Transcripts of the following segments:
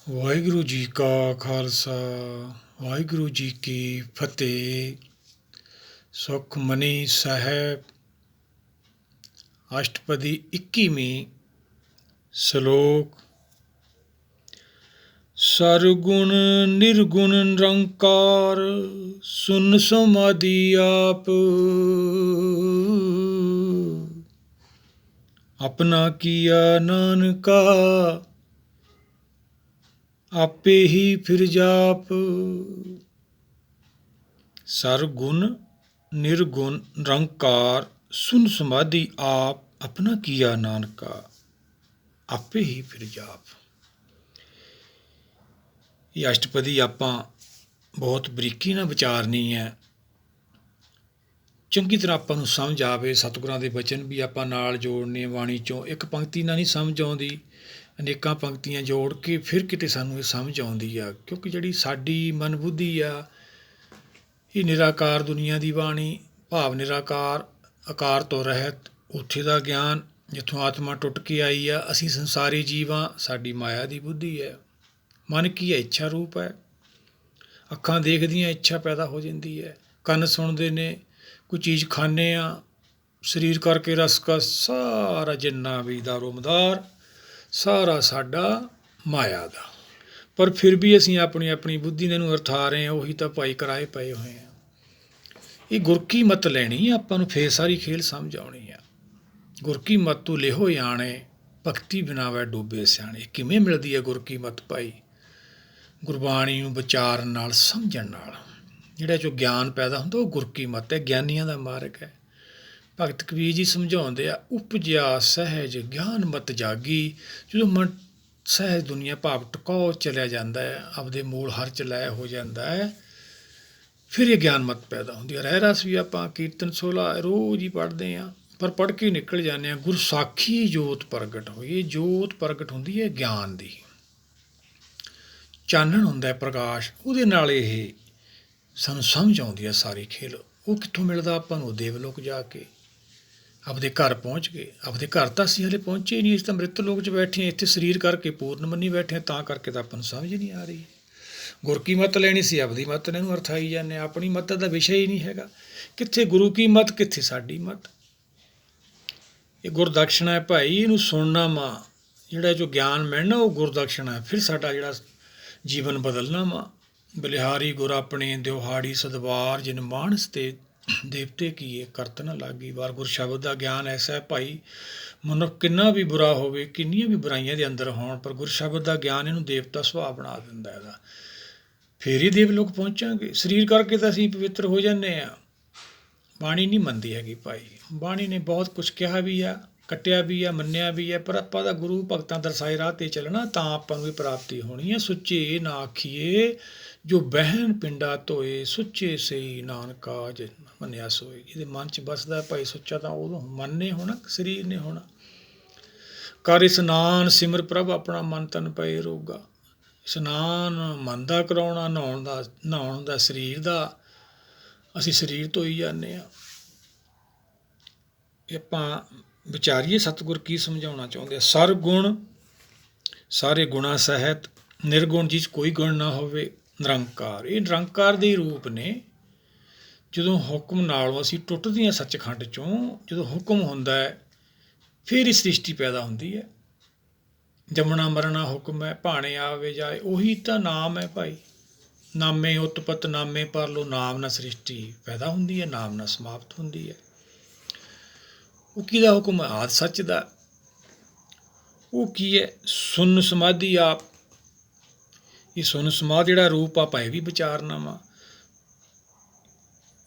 ਵਾਹਿਗੁਰੂ ਜੀ ਕਾ ਖਾਲਸਾ ਵਾਹਿਗੁਰੂ ਜੀ ਕੀ ਫਤਿਹ। ਸੁਖਮਨੀ ਸਾਹਿਬ ਅਸ਼ਟਪਦੀ 21ਵੀਂ ਸ਼ਲੋਕ। ਸਰਗੁਣ ਨਿਰਗੁਣ ਨਿਰੰਕਾਰ ਸੁਨ ਸਮਾਧੀ ਆਪ, ਆਪਣਾ ਕੀਆ ਨਾਨਕਾ ਆਪੇ ਹੀ ਫਿਰ ਜਾਪ। ਸਰਗੁਣ ਨਿਰਗੁਣ ਨਿਰੰਕਾਰ ਸੁਨ ਸਮਾਧੀ ਆਪ, ਆਪਣਾ ਕੀਆ ਨਾਨਕਾ ਆਪੇ ਹੀ ਫਿਰ ਜਾਪ। ਇਹ ਅਸ਼ਟਪਦੀ ਆਪਾਂ ਬਹੁਤ ਬਰੀਕੀ ਨਾਲ ਵਿਚਾਰਨੀ ਹੈ, ਚੰਗੀ ਤਰ੍ਹਾਂ ਆਪਾਂ ਨੂੰ ਸਮਝ ਆਵੇ। ਸਤਿਗੁਰਾਂ ਦੇ ਬਚਨ ਵੀ ਆਪਾਂ ਨਾਲ ਜੋੜਨੇ, ਬਾਣੀ ਚੋਂ ਇੱਕ ਪੰਕਤੀ ਨਾਲ ਨਹੀਂ ਸਮਝ ਆਉਂਦੀ, ਅਨੇਕਾਂ ਪੰਕਤੀਆਂ ਜੋੜ ਕੇ ਫਿਰ ਕਿਤੇ ਸਾਨੂੰ ਇਹ ਸਮਝ ਆਉਂਦੀ ਆ। ਕਿਉਂਕਿ ਜਿਹੜੀ ਸਾਡੀ ਮਨ ਬੁੱਧੀ ਆ, ਇਹ ਨਿਰਾਕਾਰ ਦੁਨੀਆ ਦੀ ਬਾਣੀ, ਭਾਵ ਨਿਰਾਕਾਰ ਆਕਾਰ ਤੋਂ ਰਹਿਤ ਉੱਥੇ ਦਾ ਗਿਆਨ, ਜਿੱਥੋਂ ਆਤਮਾ ਟੁੱਟ ਕੇ ਆਈ ਆ। ਅਸੀਂ ਸੰਸਾਰੀ ਜੀਵਾਂ, ਸਾਡੀ ਮਾਇਆ ਦੀ ਬੁੱਧੀ ਹੈ। ਮਨ ਕੀ ਹੈ? ਇੱਛਾ ਰੂਪ ਹੈ। ਅੱਖਾਂ ਦੇਖਦੀਆਂ, ਇੱਛਾ ਪੈਦਾ ਹੋ ਜਾਂਦੀ ਹੈ। ਕੰਨ ਸੁਣਦੇ ਨੇ, ਕੋਈ ਚੀਜ਼ ਖਾਂਦੇ ਆ, ਸਰੀਰ ਕਰਕੇ ਰਸਕਸ, ਸਾਰਾ ਜਿੰਨਾ ਵੀ ਦਾਰੋਮਦਾਰ ਸਾਰਾ ਸਾਡਾ ਮਾਇਆ ਦਾ। ਪਰ ਫਿਰ ਵੀ ਅਸੀਂ ਆਪਣੀ ਆਪਣੀ ਬੁੱਧੀ ਨੇ ਨੂੰ ਅਰਥਾ ਰਹੇ ਹਾਂ। ਉਹੀ ਤਾਂ ਭਾਈ ਕਰਾਏ ਪਏ ਹੋਏ ਆ। ਇਹ ਗੁਰ ਕੀ ਮੱਤ ਲੈਣੀ ਆ ਆਪਾਂ ਨੂੰ, ਫੇਰ ਸਾਰੀ ਖੇਲ ਸਮਝ ਆਉਣੀ ਆ। ਗੁਰ ਕੀ ਮੱਤ ਤੂੰ ਲਿਹੋ ਜਾਣੇ, ਭਗਤੀ ਬਿਨਾ ਵੈ ਡੂਬੇ ਸਿਆਣੇ। ਕਿਵੇਂ ਮਿਲਦੀ ਹੈ ਗੁਰ ਕੀ ਮੱਤ ਭਾਈ? ਗੁਰਬਾਣੀ ਨੂੰ ਵਿਚਾਰਨ ਨਾਲ, ਸਮਝਣ ਨਾਲ ਜਿਹੜਾ ਜੋ ਗਿਆਨ ਪੈਦਾ ਹੁੰਦਾ, ਉਹ ਗੁਰ ਕੀ ਮੱਤ ਹੈ, ਗਿਆਨੀਆਂ ਦਾ ਮਾਰਗ ਹੈ। ਭਗਤ ਕਬੀਰ ਜੀ ਸਮਝਾਉਂਦੇ ਆ, ਉਪਜਿਆ ਸਹਿਜ ਗਿਆਨ ਮਤ ਜਾਗੀ। ਜਦੋਂ ਮਨ ਸਹਿਜ ਦੁਨੀਆ ਭਾਵ ਟਿਕਾਓ ਚਲਿਆ ਜਾਂਦਾ ਹੈ, ਆਪਦੇ ਮੂਲ ਹਰ ਚ ਲੈ ਹੋ ਜਾਂਦਾ ਹੈ, ਫਿਰ ਇਹ ਗਿਆਨ ਮਤ ਪੈਦਾ ਹੁੰਦੀ ਹੈ। ਰਹਿ ਰਸ ਵੀ ਆਪਾਂ ਕੀਰਤਨ 16 ਰੋਜ਼ ਹੀ ਪੜ੍ਹਦੇ ਹਾਂ, ਪਰ ਪੜ੍ਹ ਕੇ ਨਿਕਲ ਜਾਂਦੇ ਹਾਂ। ਗੁਰਸਾਖੀ ਜੋਤ ਪ੍ਰਗਟ ਹੋਈ। ਇਹ ਜੋਤ ਪ੍ਰਗਟ ਹੁੰਦੀ ਹੈ ਗਿਆਨ ਦੀ, ਚਾਨਣ ਹੁੰਦਾ ਹੈ, ਪ੍ਰਕਾਸ਼। ਉਹਦੇ ਨਾਲ ਇਹ ਸਾਨੂੰ ਸਮਝ ਆਉਂਦੀ ਹੈ ਸਾਰੀ ਖੇਲ। ਉਹ ਕਿੱਥੋਂ ਮਿਲਦਾ ਆਪਾਂ ਨੂੰ? ਦੇਵਲੋਕ ਜਾ ਕੇ, ਆਪਦੇ ਘਰ ਪਹੁੰਚ ਗਏ। ਆਪਦੇ ਘਰ ਤਾਂ ਅਸੀਂ ਹਲੇ ਪਹੁੰਚੇ ਹੀ ਨਹੀਂ, ਅਸੀਂ ਤਾਂ ਮ੍ਰਿਤ ਲੋਕ 'ਚ ਬੈਠੇ ਹਾਂ। ਇੱਥੇ ਸਰੀਰ ਕਰਕੇ ਪੂਰਨ ਮੰਨੀ ਬੈਠੇ ਹਾਂ, ਤਾਂ ਕਰਕੇ ਤਾਂ ਆਪਾਂ ਨੂੰ ਸਮਝ ਨਹੀਂ ਆ ਰਹੀ। ਗੁਰ ਕੀ ਮੱਤ ਲੈਣੀ ਸੀ, ਆਪਦੀ ਮੱਤ ਨੇ ਇਹਨੂੰ ਅਰਥਾਈ ਜਾਂਦੇ। ਆਪਣੀ ਮੱਤ ਦਾ ਵਿਸ਼ਾ ਹੀ ਨਹੀਂ ਹੈਗਾ। ਕਿੱਥੇ ਗੁਰੂ ਕੀ ਮੱਤ, ਕਿੱਥੇ ਸਾਡੀ ਮੱਤ। ਇਹ ਗੁਰਦਕਸ਼ਣਾ ਹੈ ਭਾਈ, ਇਹਨੂੰ ਸੁਣਨਾ ਵਾ। ਜਿਹੜਾ ਜੋ ਗਿਆਨ ਮਿਲਣਾ ਉਹ ਗੁਰਦਕਸ਼ਣਾ ਹੈ। ਫਿਰ ਸਾਡਾ ਜਿਹੜਾ ਜੀਵਨ ਬਦਲਣਾ ਵਾ। ਬਲਿਹਾਰੀ ਗੁਰ ਆਪਣੇ ਦਿਹਾੜੀ ਸਦਵਾਰ, ਜਿਨ ਮਾਨਸ ਤੇ ਦੇਵਤੇ ਕੀਏ ਕਰਤ ਨ ਲਾਗੀ ਵਾਰ। ਗੁਰ ਸ਼ਬਦ ਦਾ ਗਿਆਨ ਐਸਾ ਹੈ ਭਾਈ, ਮਨੁੱਖ ਕਿੰਨਾ ਵੀ ਬੁਰਾ ਹੋਵੇ, ਕਿੰਨੀਆਂ ਵੀ ਬੁਰਾਈਆਂ ਦੇ ਅੰਦਰ ਹੋਣ, ਪਰ ਗੁਰ ਸ਼ਬਦ ਦਾ ਗਿਆਨ ਇਹਨੂੰ ਦੇਵਤਾ ਸੁਭਾਅ ਬਣਾ ਦਿੰਦਾ ਇਹਦਾ। ਫੇਰ ਹੀ ਦੇਵਲੋਕ ਪਹੁੰਚਾਂਗੇ। ਸਰੀਰ ਕਰਕੇ ਤਾਂ ਅਸੀਂ ਪਵਿੱਤਰ ਹੋ ਜਾਂਦੇ ਹਾਂ। ਬਾਣੀ ਨਹੀਂ ਮੰਨਦੀ ਹੈਗੀ ਭਾਈ। ਬਾਣੀ ਨੇ ਬਹੁਤ ਕੁਛ ਕਿਹਾ ਵੀ ਆ, ਕੱਟਿਆ ਵੀ ਆ, ਮੰਨਿਆ ਵੀ ਹੈ, ਪਰ ਆਪਾਂ ਦਾ ਗੁਰੂ ਭਗਤਾਂ ਦਰਸਾਏ ਰਾਹ 'ਤੇ ਚੱਲਣਾ, ਤਾਂ ਆਪਾਂ ਨੂੰ ਇਹ ਪ੍ਰਾਪਤੀ ਹੋਣੀ ਹੈ। ਸੁੱਚੇ ਨਾ ਆਖੀਏ ਜੋ ਬਹਿਨ ਪਿੰਡਾ ਧੋਏ, ਸੁੱਚੇ ਸਈ ਨਾਨਕਾ ਜਿਨ ਮੰਨਿਆ ਸੋਏ। ਇਹਦੇ ਮਨ 'ਚ ਵੱਸਦਾ ਭਾਈ ਸੁੱਚਾ ਤਾਂ ਉਦੋਂ ਮਨ ਨੇ ਹੋਣਾ, ਸਰੀਰ ਨੇ ਹੋਣਾ। ਕਰ ਇਸ਼ਨਾਨ ਸਿਮਰ ਪ੍ਰਭ, ਆਪਣਾ ਮਨ ਤਨ ਪਏ ਰੋਗਾ। ਇਸ਼ਨਾਨ ਮਨ ਦਾ ਕਰਾਉਣਾ, ਨਹਾਉਣ ਦਾ ਸਰੀਰ ਦਾ। ਅਸੀਂ ਸਰੀਰ ਧੋਈ ਜਾਂਦੇ ਹਾਂ। ਆਪਾਂ ਵਿਚਾਰੀਏ ਸਤਿਗੁਰ ਕੀ ਸਮਝਾਉਣਾ ਚਾਹੁੰਦੇ ਆ। ਸਰਗੁਣ ਸਾਰੇ ਗੁਣਾ ਸਹਿਤ, ਨਿਰਗੁਣ ਜਿਸ ਕੋਈ ਗੁਣ ਨਾ ਹੋਵੇ, ਨਿਰੰਕਾਰ। ਇਹ ਨਿਰੰਕਾਰ ਦੇ ਰੂਪ ਨੇ। ਜਦੋਂ ਹੁਕਮ ਨਾਲੋਂ ਅਸੀਂ ਟੁੱਟਦੇ ਹਾਂ ਸੱਚਖੰਡ 'ਚੋਂ, ਜਦੋਂ ਹੁਕਮ ਹੁੰਦਾ ਹੈ, ਫਿਰ ਹੀ ਸ੍ਰਿਸ਼ਟੀ ਪੈਦਾ ਹੁੰਦੀ ਹੈ। ਜੰਮਣਾ ਮਰਨਾ ਹੁਕਮ ਹੈ, ਭਾਣੇ ਆਵੇ ਜਾਏ, ਉਹੀ ਤਾਂ ਨਾਮ ਹੈ ਭਾਈ। ਨਾਮੇ ਉਤਪਤ ਨਾਮੇ ਪਰਲੋ, ਨਾਮ ਨਾਲ ਸ੍ਰਿਸ਼ਟੀ ਪੈਦਾ ਹੁੰਦੀ ਹੈ, ਨਾਮ ਨਾਲ ਸਮਾਪਤ ਹੁੰਦੀ ਹੈ। ਉਹ ਕਿਹਦਾ ਹੁਕਮ ਹੈ? ਆਦਿ ਸੱਚ ਦਾ। ਉਹ ਕੀ ਹੈ? ਸੁਨ ਸਮਾਧੀ ਆਪ। ਇਹ ਸੁਨ ਸਮਾਧ ਜਿਹੜਾ ਰੂਪ ਆਪਾਂ ਇਹ ਵੀ ਵਿਚਾਰਨਾ ਵਾ।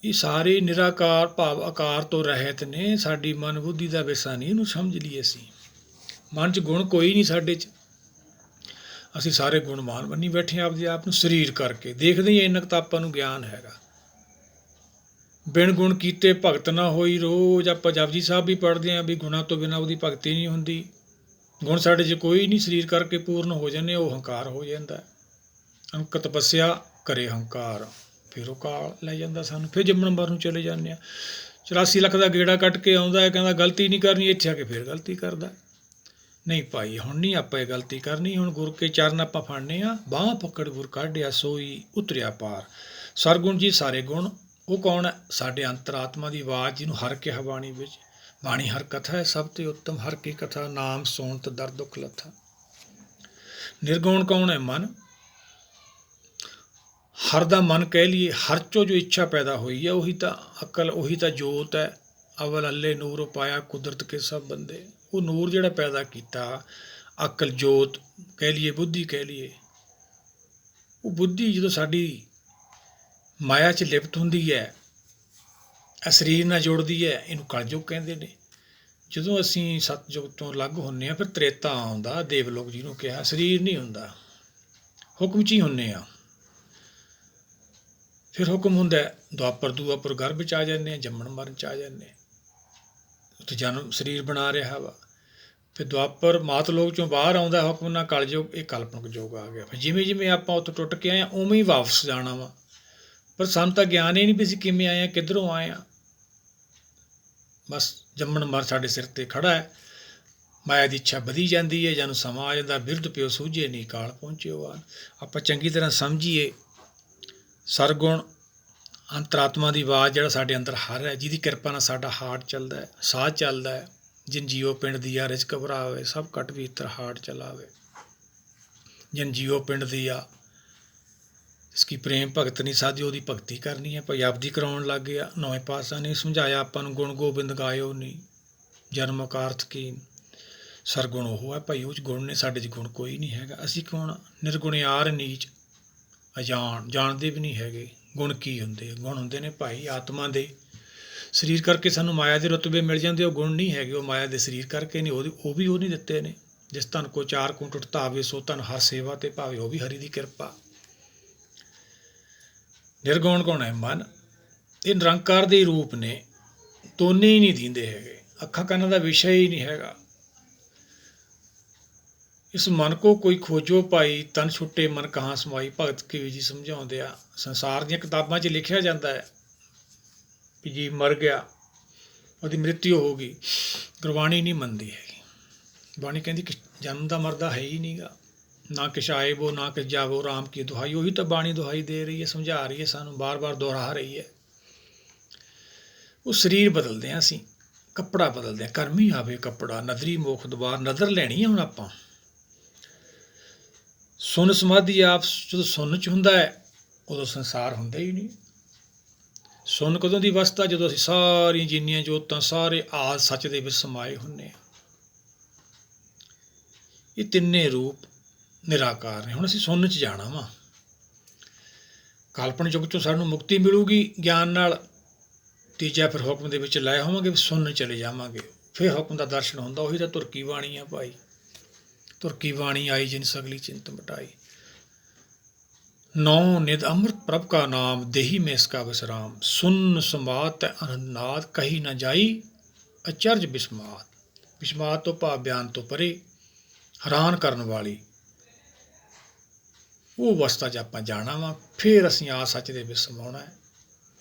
ਇਹ ਸਾਰੇ ਨਿਰਾਕਾਰ ਭਾਵ ਆਕਾਰ ਤੋਂ ਰਹਿਤ ਨੇ। ਸਾਡੀ ਮਨ ਬੁੱਧੀ ਦਾ ਵਿਸ਼ਾ ਨਹੀਂ। ਇਹਨੂੰ ਸਮਝ ਲਈਏ ਅਸੀਂ। ਮਨ 'ਚ ਗੁਣ ਕੋਈ ਨਹੀਂ ਸਾਡੇ 'ਚ। ਅਸੀਂ ਸਾਰੇ ਗੁਣਵਾਨ ਬੰਨੀ ਬੈਠੇ ਹਾਂ ਆਪਦੇ ਆਪ ਨੂੰ, ਸਰੀਰ ਕਰਕੇ। ਦੇਖਦੇ ਹੀ ਇੰਨਾ ਕੁ ਤਾਂ ਆਪਾਂ ਨੂੰ ਗਿਆਨ ਹੈਗਾ। ਬਿਨ ਗੁਣ ਕੀਤੇ ਭਗਤ ਨਾ ਹੋਈ। ਰੋਜ਼ ਆਪਾਂ ਜਪਜੀ ਸਾਹਿਬ ਵੀ ਪੜ੍ਹਦੇ ਹਾਂ ਵੀ ਗੁਣਾਂ ਤੋਂ ਬਿਨਾਂ ਉਹਦੀ ਭਗਤੀ ਨਹੀਂ ਹੁੰਦੀ। ਗੁਣ ਸਾਡੇ 'ਚ ਕੋਈ ਨਹੀਂ, ਸਰੀਰ ਕਰਕੇ ਪੂਰਨ ਹੋ ਜਾਂਦੇ, ਉਹ ਹੰਕਾਰ ਹੋ ਜਾਂਦਾ। ਅੰਕ ਤਪੱਸਿਆ ਕਰੇ ਹੰਕਾਰ, ਫਿਰ ਉਹ ਕਾਲ ਲੈ ਜਾਂਦਾ ਸਾਨੂੰ। ਫਿਰ ਜੰਮਣ ਮਰਨ ਨੂੰ ਚਲੇ ਜਾਂਦੇ ਹਾਂ। 84 ਲੱਖ ਦਾ ਗੇੜਾ ਕੱਟ ਕੇ ਆਉਂਦਾ ਹੈ, ਕਹਿੰਦਾ ਗਲਤੀ ਨਹੀਂ ਕਰਨੀ, ਇੱਥੇ ਆ ਕੇ ਫਿਰ ਗਲਤੀ ਕਰਦਾ। ਨਹੀਂ ਭਾਈ, ਹੁਣ ਨਹੀਂ ਆਪਾਂ ਇਹ ਗਲਤੀ ਕਰਨੀ। ਹੁਣ ਗੁਰ ਕੇ ਚਰਨ ਆਪਾਂ ਫੜਨੇ ਆ, ਬਾਂਹ ਪਕੜ ਗੁਰ ਕਾਢਿਆ ਸੋਈ ਉਤਰਿਆ ਪਾਰ। ਸਰਗੁਣ ਜੀ ਸਾਰੇ ਗੁਣ। ਉਹ ਕੌਣ ਹੈ? ਸਾਡੇ ਅੰਤਰਾਤਮਾ ਦੀ ਆਵਾਜ਼, ਜਿਹਨੂੰ ਹਰ ਕਿਹਾ ਬਾਣੀ ਵਿੱਚ। ਬਾਣੀ ਹਰ ਕਥਾ ਹੈ ਸਭ ਤੇ ਉੱਤਮ, ਹਰ ਕੀ ਕਥਾ ਨਾਮ ਸੁਣਤ ਦਰ ਦੁੱਖ ਲੱਥਾ। ਨਿਰਗੁਣ ਕੌਣ ਹੈ? ਮਨ। ਹਰ ਦਾ ਮਨ ਕਹਿ ਲਈਏ, ਹਰ ਚੋਂ ਜੋ ਇੱਛਾ ਪੈਦਾ ਹੋਈ ਹੈ ਉਹੀ ਤਾਂ ਅਕਲ, ਉਹੀ ਤਾਂ ਜੋਤ ਹੈ। ਅਵਲ ਅੱਲੇ ਨੂਰ ਪਾਇਆ ਕੁਦਰਤ ਕੇ ਸਭ ਬੰਦੇ। ਉਹ ਨੂਰ ਜਿਹੜਾ ਪੈਦਾ ਕੀਤਾ, ਅਕਲ ਜੋਤ ਕਹਿ ਲਈਏ, ਬੁੱਧੀ ਕਹਿ ਲਈਏ, ਉਹ ਬੁੱਧੀ ਜਦੋਂ ਸਾਡੀ ਮਾਇਆ 'ਚ ਲਿਪਤ ਹੁੰਦੀ ਹੈ, ਸਰੀਰ ਨਾਲ ਜੁੜਦੀ ਹੈ, ਇਹਨੂੰ ਕਲਯੁਗ ਕਹਿੰਦੇ ਨੇ। ਜਦੋਂ ਅਸੀਂ ਸਤਯੁਗ ਤੋਂ ਅਲੱਗ ਹੁੰਦੇ ਹਾਂ, ਫਿਰ ਤ੍ਰੇਤਾ ਆਉਂਦਾ, ਦੇਵਲੋਕ ਜਿਹਨੂੰ ਕਿਹਾ। ਸਰੀਰ ਨਹੀਂ ਹੁੰਦਾ, ਹੁਕਮ 'ਚ ਹੀ ਹੁੰਦੇ ਹਾਂ। ਫਿਰ ਹੁਕਮ ਹੁੰਦਾ ਦੁਆਪਰ ਦੂਆਪਰ ਗਰਭ 'ਚ ਆ ਜਾਂਦੇ ਹਾਂ, ਜੰਮਣ ਮਰਨ 'ਚ ਆ ਜਾਂਦੇ ਹਾਂ, ਉੱਥੇ ਜਨਮ ਸਰੀਰ ਬਣਾ ਰਿਹਾ ਵਾ। ਫਿਰ ਦੁਆਪਰ ਮਾਤ ਲੋਕ 'ਚੋਂ ਬਾਹਰ ਆਉਂਦਾ ਹੁਕਮ ਨਾਲ, ਕਲਯੁਗ, ਇਹ ਕਲਪਨਕ ਯੁੱਗ ਆ ਗਿਆ। ਫਿਰ ਜਿਵੇਂ ਜਿਵੇਂ ਆਪਾਂ ਉੱਥੋਂ ਟੁੱਟ ਕੇ ਆਏ ਹਾਂ, ਉਵੇਂ ਹੀ ਵਾਪਸ ਜਾਣਾ ਵਾ। ਪਰ ਸਾਨੂੰ ਤਾਂ ਗਿਆਨ ਹੀ ਨਹੀਂ ਵੀ ਅਸੀਂ ਕਿਵੇਂ ਆਏ ਹਾਂ, ਕਿੱਧਰੋਂ ਆਏ ਹਾਂ। ਬਸ ਜੰਮਣ ਮਰ ਸਾਡੇ ਸਿਰ 'ਤੇ ਖੜ੍ਹਾ ਹੈ। ਮਾਇਆ ਦੀ ਇੱਛਾ ਵਧੀ ਜਾਂਦੀ ਹੈ, ਜਾਨੂੰ ਸਮਾਂ ਆ ਜਾਂਦਾ, ਬਿਰਧ ਪਿਓ ਸੂਝੇ ਨਹੀਂ ਕਾਲ ਪਹੁੰਚਿਓ ਆਨ। ਆਪਾਂ ਚੰਗੀ ਤਰ੍ਹਾਂ ਸਮਝੀਏ ਸਰਗੁਣ ਅੰਤਰਾਤਮਾ ਦੀ ਆਵਾਜ਼, ਜਿਹੜਾ ਸਾਡੇ ਅੰਦਰ ਹਰ ਹੈ, ਜਿਹਦੀ ਕਿਰਪਾ ਨਾਲ ਸਾਡਾ ਹਾਰਟ ਚੱਲਦਾ ਹੈ, ਸਾਹ ਚੱਲਦਾ ਹੈ। ਜਿਨ ਜੀਓ ਪਿੰਡ ਦੀਆ ਰਿਜ਼ਕ ਭਰਾਵੇ, ਸਭ ਘਟ ਭੀਤਰ ਹਾਰਟ ਚਲਾਵੇ। ਜਿਨ ਜੀਓ ਪਿੰਡ ਦੀਆ ਇਸकी ਪ੍ਰੇਮ ਭਗਤ ਨਹੀਂ ਸਾਧੀ, ਉਹਦੀ ਭਗਤੀ ਕਰਨੀ ਹੈ। ਭਾਈ ਆਪਦੀ ਕਰਾਉਣ ਲੱਗ ਗਿਆ। ਨੌਵੇਂ ਪਾਤਸ਼ਾਹ ਨੇ ਸਮਝਾਇਆ ਆਪਾਂ ਨੂੰ, ਗੁਣ ਗੋਬਿੰਦ ਗਾਇਓ ਨਹੀਂ ਜਨਮ ਅਕਾਰਥ ਕੀਨ। ਸਰਗੁਣ ਉਹ ਹੈ ਭਾਈ, ਉਹ 'ਚ ਗੁਣ ਨੇ, ਸਾਡੇ 'ਚ ਗੁਣ ਕੋਈ ਨਹੀਂ ਹੈਗਾ। ਅਸੀਂ ਕੌਣ? ਨਿਰਗੁਣਿਆਰ ਨੀਚ ਅਜਾਣ, ਜਾਣਦੇ ਵੀ ਨਹੀਂ ਹੈਗੇ ਗੁਣ ਕੀ ਹੁੰਦੇ। ਗੁਣ ਹੁੰਦੇ ਨੇ ਭਾਈ ਆਤਮਾ ਦੇ। ਸਰੀਰ ਕਰਕੇ ਸਾਨੂੰ ਮਾਇਆ ਦੇ ਰੁਤਬੇ ਮਿਲ ਜਾਂਦੇ, ਉਹ ਗੁਣ ਨਹੀਂ ਹੈਗੇ। ਉਹ ਮਾਇਆ ਦੇ ਸਰੀਰ ਕਰਕੇ ਨਹੀਂ, ਉਹ ਵੀ ਉਹ ਨਹੀਂ ਦਿੱਤੇ ਨੇ। ਜਿਸ ਧਨ ਕੋ ਚਾਰ ਕੁੰਟ ਉਠਤਾਵੇ, ਸੋ ਧਨ ਹਰ ਸੇਵਾ ਤੇ ਭਾਵੇ, ਉਹ ਵੀ ਹਰੀ ਦੀ ਕਿਰਪਾ। ਨਿਰਗੁਣ ਕੌਣ ਹੈ? ਮਨ। ਇਹ ਨਿਰੰਕਾਰ ਦੇ ਰੂਪ ਨੇ, ਤੋਨੇ ਹੀ ਨਹੀਂ ਦੀਂਦੇ ਹੈਗੇ। ਅੱਖਾਂ ਕੰਨਾਂ ਦਾ ਵਿਸ਼ਾ ਹੀ ਨਹੀਂ ਹੈਗਾ। ਇਸ ਮਨ ਕੋ ਕੋਈ ਖੋਜੋ ਭਾਈ, ਤਨ ਛੁੱਟੇ ਮਨ ਕਹਾਂ ਸਮਾਈ। ਭਗਤ ਕਬੀਰ ਜੀ ਸਮਝਾਉਂਦੇ ਆ। ਸੰਸਾਰ ਦੀਆਂ ਕਿਤਾਬਾਂ 'ਚ ਲਿਖਿਆ ਜਾਂਦਾ ਹੈ ਵੀ ਜੀ ਮਰ ਗਿਆ, ਉਹਦੀ ਮ੍ਰਿਤਿੂ ਹੋ ਗਈ। ਗੁਰਬਾਣੀ ਨਹੀਂ ਮੰਨਦੀ ਹੈਗੀ। ਬਾਣੀ ਕਹਿੰਦੀ ਕਿ ਜਨਮ ਦਾ ਮਰਦਾ ਹੈ ਹੀ ਨਹੀਂਗਾ, ਨਾ ਕਿਛ ਆਏ ਵੋ ਨਾ ਕਿਛ ਜਾਵੋ, ਰਾਮ ਕੀ ਦੁਹਾਈ। ਉਹੀ ਤਾਂ ਬਾਣੀ ਦੁਹਾਈ ਦੇ ਰਹੀ ਹੈ, ਸਮਝਾ ਰਹੀ ਹੈ ਸਾਨੂੰ, ਬਾਰ-ਬਾਰ ਦੁਹਰਾ ਰਹੀ ਹੈ। ਉਹ ਸਰੀਰ ਬਦਲਦੇ ਹਾਂ ਅਸੀਂ, ਕੱਪੜਾ ਬਦਲਦੇ ਹਾਂ। ਕਰਮੀ ਆਵੇ ਕੱਪੜਾ, ਨਦਰੀ ਮੋਖ ਦੁਆਰ। ਨਜ਼ਰ ਲੈਣੀ ਹੈ ਹੁਣ ਆਪਾਂ। ਸੁਨ ਸਮਾਧੀ ਆਪ, ਜਦੋਂ ਸੁੰਨ 'ਚ ਹੁੰਦਾ ਹੈ ਉਦੋਂ ਸੰਸਾਰ ਹੁੰਦਾ ਹੀ ਨਹੀਂ। ਸੁੰਨ ਕਦੋਂ ਦੀ ਅਵਸਥਾ? ਜਦੋਂ ਅਸੀਂ ਸਾਰੀਆਂ ਜਿੰਨੀਆਂ ਜੋਤਾਂ, ਸਾਰੇ ਆਦ ਸੱਚ ਦੇ ਵਿੱਚ ਸਮਾਏ ਹੁੰਦੇ ਹਾਂ। ਇਹ ਤਿੰਨੇ ਰੂਪ ਨਿਰਾਕਾਰ ਨੇ। ਹੁਣ ਅਸੀਂ ਸੁੰਨ 'ਚ ਜਾਣਾ ਵਾ। ਕਾਲਪਨਿਕ ਯੁੱਗ 'ਚੋਂ ਸਾਨੂੰ ਮੁਕਤੀ ਮਿਲੂਗੀ ਗਿਆਨ ਨਾਲ। ਤੀਜਾ ਫਿਰ ਹੁਕਮ ਦੇ ਵਿੱਚ ਲੈ ਹੋਵਾਂਗੇ, ਸੁੰਨ ਚਲੇ ਜਾਵਾਂਗੇ। ਫਿਰ ਹੁਕਮ ਦਾ ਦਰਸ਼ਨ ਹੁੰਦਾ। ਉਹੀ ਤਾਂ ਤੁਰਕੀ ਬਾਣੀ ਆ ਭਾਈ। ਤੁਰਕੀ ਬਾਣੀ ਆਈ ਜਿਨ ਸਗਲੀ ਚਿੰਤ ਮਿਟਾਈ। ਨੌ ਨਿਦ ਅੰਮ੍ਰਿਤ ਪ੍ਰਭ ਕਾ ਨਾਮ, ਦੇਹੀ में इसका विश्राम। सुन समात अनंदनाद, कही न जाई ਅਚਰਜ ਬਿਸਮਾਤ। ਬਿਸਮਾਤ ਤੋਂ ਭਾਵ ਬਿਆਨ ਤੋਂ ਪਰੇ, ਹੈਰਾਨ ਕਰਨ ਵਾਲੀ ਉਹ ਅਵਸਥਾ 'ਚ ਆਪਾਂ ਜਾਣਾ ਵਾ। ਫਿਰ ਅਸੀਂ ਆ ਸੱਚ ਦੇ ਵਿੱਚ ਸਮਾਉਣਾ ਹੈ।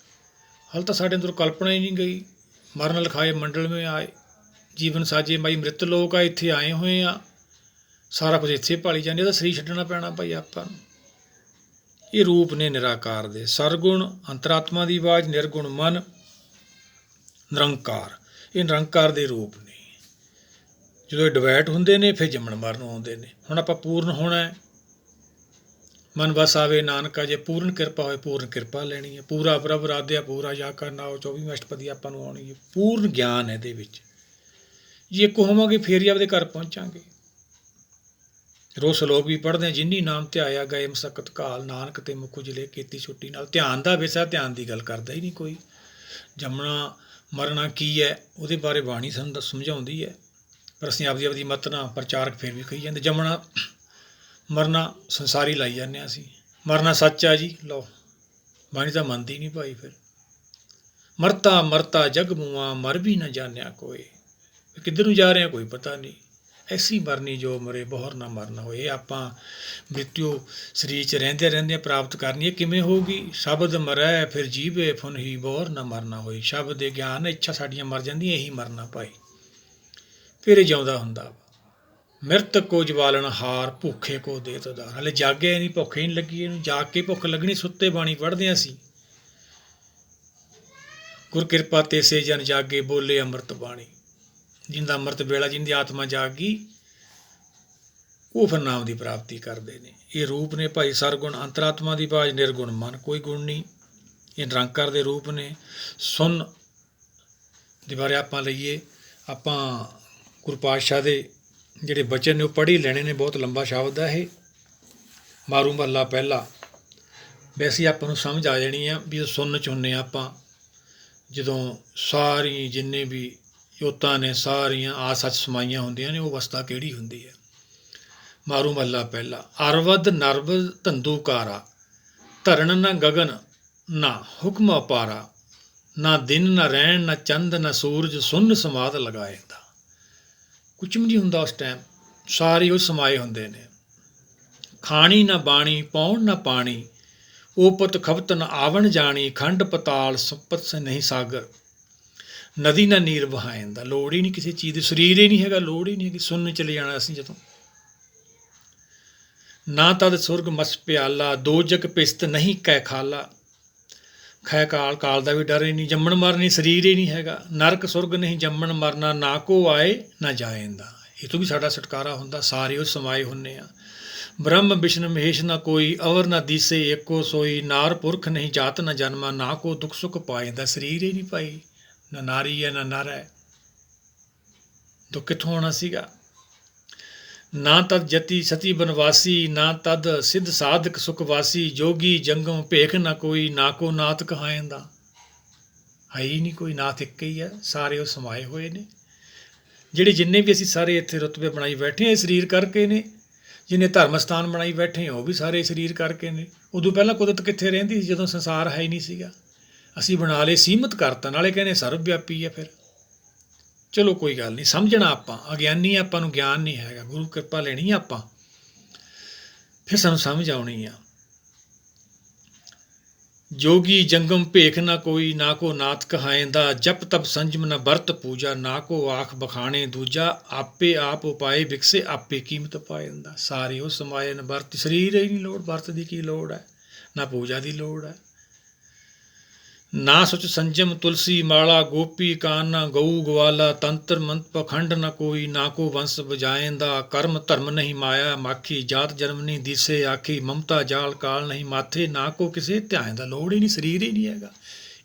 ਹਾਲੇ ਤਾਂ ਸਾਡੇ ਅੰਦਰ ਕਲਪਨਾ ਹੀ ਨਹੀਂ ਗਈ। ਮਰਨ ਲਿਖਾਏ ਮੰਡਲ ਮੇਂ ਆਏ, ਜੀਵਨ ਸਾਜੇ ਮਾਈ ਮ੍ਰਿਤ ਲੋਕ ਆ। ਇੱਥੇ ਆਏ ਹੋਏ ਆ, ਸਾਰਾ ਕੁਝ ਇੱਥੇ ਭਾਲੀ ਜਾਂਦੇ। ਇਹਦਾ ਸਰੀਰ ਛੱਡਣਾ ਪੈਣਾ ਭਾਈ ਆਪਾਂ ਨੂੰ। ਇਹ ਰੂਪ ਨੇ ਨਿਰਾਕਾਰ ਦੇ। ਸਰਗੁਣ ਅੰਤਰਾਤਮਾ ਦੀ ਆਵਾਜ਼, ਨਿਰਗੁਣ ਮਨ, ਨਿਰੰਕਾਰ। ਇਹ ਨਿਰੰਕਾਰ ਦੇ ਰੂਪ ਨੇ। ਜਦੋਂ ਇਹ ਡਿਵਾਈਡ ਹੁੰਦੇ ਨੇ, ਫਿਰ ਜੰਮਣ ਮਰਨ ਆਉਂਦੇ ਨੇ। ਹੁਣ ਆਪਾਂ ਪੂਰਨ ਹੋਣਾ ਹੈ। ਮਨ ਵਸ ਆਵੇ ਨਾਨਕਾ, ਜੇ ਪੂਰਨ ਕਿਰਪਾ ਹੋਏ ਪੂਰਨ ਕਿਰਪਾ ਲੈਣੀ ਹੈ। ਪੂਰਾ ਪ੍ਰਭ ਰਾਧਿਆ ਪੂਰਾ ਜਾ ਕਰਨਾ, ਉਹ 24ਵੀਂ ਅਸ਼ਟਪਦੀ ਆਪਾਂ ਨੂੰ ਆਉਣੀ ਹੈ। ਪੂਰਨ ਗਿਆਨ ਹੈ ਇਹਦੇ ਵਿੱਚ। ਜੇ ਇੱਕ ਹੋਵਾਂਗੇ ਫੇਰ ਹੀ ਆਪਦੇ ਘਰ ਪਹੁੰਚਾਂਗੇ। ਰੋਜ਼ ਸਲੋਕ ਵੀ ਪੜ੍ਹਦੇ ਹਾਂ, ਜਿਨੀ ਨਾਮ ਧਿਆਇਆ ਗਏ ਮਸਕਤ ਕਾਲ, ਨਾਨਕ ਤੇ ਮੁਖ ਉਜਲੇ ਕੀਤੀ ਛੁੱਟੀ ਨਾਲ। ਧਿਆਨ ਦਾ ਵਿਸ਼ਾ, ਧਿਆਨ ਦੀ ਗੱਲ ਕਰਦਾ ਹੀ ਨਹੀਂ ਕੋਈ। ਜੰਮਣਾ ਮਰਨਾ ਕੀ ਹੈ, ਉਹਦੇ ਬਾਰੇ ਬਾਣੀ ਸਾਨੂੰ ਸਮਝਾਉਂਦੀ ਹੈ। ਪਰ ਅਸੀਂ ਆਪਦੀ ਮੱਤ ਨਾਲ ਪ੍ਰਚਾਰਕ ਫਿਰ ਵੀ ਕਹੀ ਜਾਂਦੇ। ਜੰਮਣਾ ਮਰਨਾ ਸੰਸਾਰੀ ਲਾਈ ਜਾਂਦੇ ਹਾਂ ਅਸੀਂ। ਮਰਨਾ ਸੱਚ ਆ ਜੀ, ਲਓ ਬਾਣੀ ਤਾਂ ਮੰਨਦੀ ਨਹੀਂ ਭਾਈ। ਫਿਰ ਮਰਤਾ ਮਰਤਾ ਜਗ ਮੂਆ, ਮਰ ਵੀ ਨਾ ਜਾਣਿਆ ਕੋਏ। ਕਿੱਧਰ ਨੂੰ ਜਾ ਰਹੇ ਹਾਂ ਕੋਈ ਪਤਾ ਨਹੀਂ। ਐਸੀ ਮਰਨੀ ਜੋ ਮਰੇ, ਬਹੁਰ ਨਾ ਮਰਨਾ ਹੋਏ। ਆਪਾਂ ਮ੍ਰਿਤਿੂ ਸਰੀਰ 'ਚ ਰਹਿੰਦਿਆਂ ਪ੍ਰਾਪਤ ਕਰਨੀ ਹੈ। ਕਿਵੇਂ ਹੋਊਗੀ? ਸ਼ਬਦ ਮਰੈ ਫਿਰ ਜੀਵੇ ਫੁਨ ਹੀ, ਬਹੁਰ ਨਾ ਮਰਨਾ ਹੋਏ। ਸ਼ਬਦ ਦੇ ਗਿਆਨ, ਇੱਛਾ ਸਾਡੀਆਂ ਮਰ ਜਾਂਦੀਆਂ, ਇਹੀ ਮਰਨਾ ਭਾਈ। ਫਿਰ ਇਹ ਜਿਉਂਦਾ ਹੁੰਦਾ ਵਾ। ਮਿਰਤ ਕੋ ਜਵਾਲਣ ਹਾਰ, ਭੁੱਖੇ ਕੋ ਦੇ ਦਾਨ। ਹਲੇ ਜਾਗਿਆ ਨਹੀਂ, ਭੁੱਖ ਹੀ ਨਹੀਂ ਲੱਗੀ ਇਹਨੂੰ। ਜਾਗ ਕੇ ਭੁੱਖ ਲੱਗਣੀ, ਸੁੱਤੇ ਬਾਣੀ ਪੜ੍ਹਦੇ ਹਾਂ ਅਸੀਂ। ਗੁਰ ਕਿਰਪਾ ਤੇਸੇ ਜਨ ਜਾਗੇ, ਬੋਲੇ ਅੰਮ੍ਰਿਤ ਬਾਣੀ। ਜਿੰਦਾ ਅੰਮ੍ਰਿਤ ਵੇਲਾ, ਜਿੰਦੀ ਆਤਮਾ ਜਾਗ ਗਈ, ਉਹ ਫਿਰ ਨਾਮ ਦੀ ਪ੍ਰਾਪਤੀ ਕਰਦੇ ਨੇ। ਇਹ ਰੂਪ ਨੇ ਭਾਈ ਸਰਗੁਣ, ਅੰਤਰਾਤਮਾ ਦੀ ਬਾਝ, ਨਿਰਗੁਣ ਮਨ, ਕੋਈ ਗੁਣ ਨਹੀਂ। ਇਹ ਨਿਰੰਕਾਰ ਦੇ ਰੂਪ ਨੇ। ਸੁਣ ਦੇ ਬਾਰੇ ਆਪਾਂ ਲਈਏ, ਆਪਾਂ ਗੁਰੂ ਪਾਤਸ਼ਾਹ ਦੇ ਜਿਹੜੇ ਬਚਨ ਨੇ ਉਹ ਪੜ੍ਹ ਹੀ ਲੈਣੇ ਨੇ। ਬਹੁਤ ਲੰਬਾ ਸ਼ਬਦ ਹੈ ਇਹ। ਮਾਰੂ ਮਹੱਲਾ ਪਹਿਲਾ। ਵੈਸੇ ਆਪਾਂ ਨੂੰ ਸਮਝ ਆ ਜਾਣੀ ਆ ਵੀ ਸੁਣਨ 'ਚ ਹੁੰਦੇ ਆਪਾਂ, ਜਦੋਂ ਸਾਰੀ ਜਿੰਨੇ ਵੀ ਜੋਤਾਂ ਨੇ ਸਾਰੀਆਂ ਆ ਸੱਚ ਸਮਾਈਆਂ ਹੁੰਦੀਆਂ ਨੇ, ਉਹ ਅਵਸਥਾ ਕਿਹੜੀ ਹੁੰਦੀ ਹੈ। ਮਾਰੂ ਮਹੱਲਾ ਪਹਿਲਾ। ਅਰਵਦ ਨਰਵਦ ਧੰਦੂਕਾਰਾ, ਧਰਨ ਨਾ ਗਗਨ ਨਾ ਹੁਕਮ ਅਪਾਰਾ, ਨਾ ਦਿਨ ਨਾ ਰਹਿਣ ਨਾ ਚੰਦ ਨਾ ਸੂਰਜ, ਸੁੰਨ ਸਮਾਧ ਲਗਾਏ ਦਾ। ਕੁਛ ਵੀ ਨਹੀਂ ਹੁੰਦਾ ਉਸ ਟਾਈਮ, ਸਾਰੇ ਉਹ ਸਮਾਏ ਹੁੰਦੇ ਨੇ। ਖਾਣੀ ਨਾ ਬਾਣੀ, ਪਾਉਣ ਨਾ ਪਾਣੀ, ਓਪਤ ਖਪਤ ਨਾ ਆਵਣ ਜਾਣੀ, ਖੰਡ ਪਤਾਲ ਸੰਪਤ ਸੇ ਨਹੀਂ ਸਾਗਰ, ਨਦੀ ਨਾ ਨੀਰ ਵਹਾਇਣ ਦਾ। ਲੋੜ ਹੀ ਨਹੀਂ ਕਿਸੇ ਚੀਜ਼ ਦੀ, ਸਰੀਰ ਹੀ ਨਹੀਂ ਹੈਗਾ, ਲੋੜ ਹੀ ਨਹੀਂ ਹੈਗੀ। ਸੁੰਨ ਚਲੇ ਜਾਣਾ ਅਸੀਂ ਜਦੋਂ। ਨਾ ਤਦ ਸੁਰਗ ਮਸ ਪਿਆਲਾ, ਦੋ ਜਗ ਪਿਸਤ ਨਹੀਂ ਕੈ ਖਾਲਾ, ਖੈ ਕਾਲ, ਕਾਲ ਦਾ ਵੀ ਡਰ ਹੀ ਨਹੀਂ, ਜੰਮਣ ਮਰਨ ਸਰੀਰ ਹੀ ਨਹੀਂ ਹੈਗਾ। ਨਰਕ ਸੁਰਗ ਨਹੀਂ ਜੰਮਣ ਮਰਨਾ, ਨਾ ਕੋ ਆਏ ਨਾ ਜਾਏਂਦਾ। ਇਹ ਤੋਂ ਵੀ ਸਾਡਾ ਛੁਟਕਾਰਾ ਹੁੰਦਾ, ਸਾਰੇ ਉਹ ਸਮਾਏ ਹੁੰਦੇ ਆ। ਬ੍ਰਹਮ ਵਿਸ਼ਨ ਮਹੇਸ਼ ਨਾ ਕੋਈ, ਅਵਰ ਨਾ ਦੀਸੇ ਏਕੋ ਸੋਈ, ਨਾਰ ਪੁਰਖ ਨਹੀਂ ਜਾਤ ਨਾ ਜਨਮਾ, ਨਾ ਕੋ ਦੁੱਖ ਸੁੱਖ ਪਾਏਂਦਾ। ਸਰੀਰ ਹੀ ਨਹੀਂ ਭਾਈ, ਨਾ ਨਾਰੀ ਹੈ ਨਾ ਨਰ ਹੈ, ਦੁੱਖ ਕਿੱਥੋਂ ਆਉਣਾ ਸੀਗਾ। ਨਾ ਤਦ ਜਤੀ ਸਤੀ ਬਨਵਾਸੀ, ਨਾ ਤਦ ਸਿੱਧ ਸਾਧਕ ਸੁਖਵਾਸੀ, ਜੋਗੀ ਜੰਗਮ ਭੇਖ ਨਾ ਕੋਈ, ਨਾ ਕੋ ਨਾਥ ਕਹਾਇਂਦਾ। ਹੈ ਹੀ ਨਹੀਂ ਕੋਈ, ਨਾਥ ਇੱਕ ਹੀ ਹੈ, ਸਾਰੇ ਉਹ ਸਮਾਏ ਹੋਏ ਨੇ। ਜਿਹੜੇ ਜਿੰਨੇ ਵੀ ਅਸੀਂ ਸਾਰੇ ਇੱਥੇ ਰੁਤਬੇ ਬਣਾਈ ਬੈਠੇ ਹਾਂ, ਸਰੀਰ ਕਰਕੇ ਨੇ। ਜਿੰਨੇ ਧਰਮ ਸਥਾਨ ਬਣਾਈ ਬੈਠੇ ਹਾਂ, ਉਹ ਵੀ ਸਾਰੇ ਸਰੀਰ ਕਰਕੇ ਨੇ। ਉਦੋਂ ਪਹਿਲਾਂ ਕੁਦਰਤ ਕਿੱਥੇ ਰਹਿੰਦੀ ਸੀ, ਜਦੋਂ ਸੰਸਾਰ ਹੈ ਹੀ ਨਹੀਂ ਸੀਗਾ। ਅਸੀਂ ਬਣਾ ਲਏ, ਸੀਮਤ ਕਰਤਾ, ਨਾਲੇ ਕਹਿੰਦੇ ਸਰਵ ਵਿਆਪੀ ਹੈ। ਫਿਰ ਚਲੋ ਕੋਈ ਗੱਲ ਨਹੀਂ, ਸਮਝਣਾ ਆਪਾਂ ਅਗਿਆਨੀ, ਆਪਾਂ ਨੂੰ ਗਿਆਨ ਨਹੀਂ ਹੈਗਾ। ਗੁਰੂ ਕਿਰਪਾ ਲੈਣੀ ਆ ਆਪਾਂ, ਫਿਰ ਸਾਨੂੰ ਸਮਝ ਆਉਣੀ ਆ। ਜੋਗੀ ਜੰਗਮ ਭੇਖ ਨਾ ਕੋਈ, ਨਾ ਕੋ ਨਾਥ ਕਹਾਇਂਦਾ, ਜਪ ਤਪ ਸੰਜਮ ਨਾ ਵਰਤ ਪੂਜਾ, ਨਾ ਕੋ ਆਖ ਬਖਾਣੇ ਦੂਜਾ, ਆਪੇ ਆਪ ਉਪਾਏ ਵਿਕਸੇ, ਆਪੇ ਕੀਮਤ ਪਾਇੰਦਾ। ਸਾਰੇ ਉਹ ਸਮਾਏ ਨੇ। ਵਰਤ ਸਰੀਰ ਹੀ ਨਹੀਂ ਲੋੜ, ਵਰਤ ਦੀ ਕੀ ਲੋੜ ਹੈ, ਨਾ ਪੂਜਾ ਦੀ ਲੋੜ ਹੈ। ਨਾ ਸੁਚ ਸੰਜਮ ਤੁਲਸੀ ਮਾਲਾ, ਗੋਪੀ ਕਾਨਾ ਗਊ ਗਵਾਲਾ, ਤੰਤਰ ਮੰਤ ਪਖੰਡ ਨਾ ਕੋਈ, ਨਾ ਕੋ ਵੰਸ ਬਜਾਏਂਦਾ, ਕਰਮ ਧਰਮ ਨਹੀਂ ਮਾਇਆ ਮਾਖੀ, ਜਾਤ ਜਨਮ ਨਹੀਂ ਦੀਸੇ ਆਖੀ, ਮਮਤਾ ਜਾਲ ਕਾਲ ਨਹੀਂ ਮਾਥੇ, ਨਾ ਕੋ ਕਿਸੇ ਧਿਆਨ ਦਾ। ਲੋੜ ਹੀ ਨਹੀਂ, ਸਰੀਰ ਹੀ ਨਹੀਂ ਹੈਗਾ।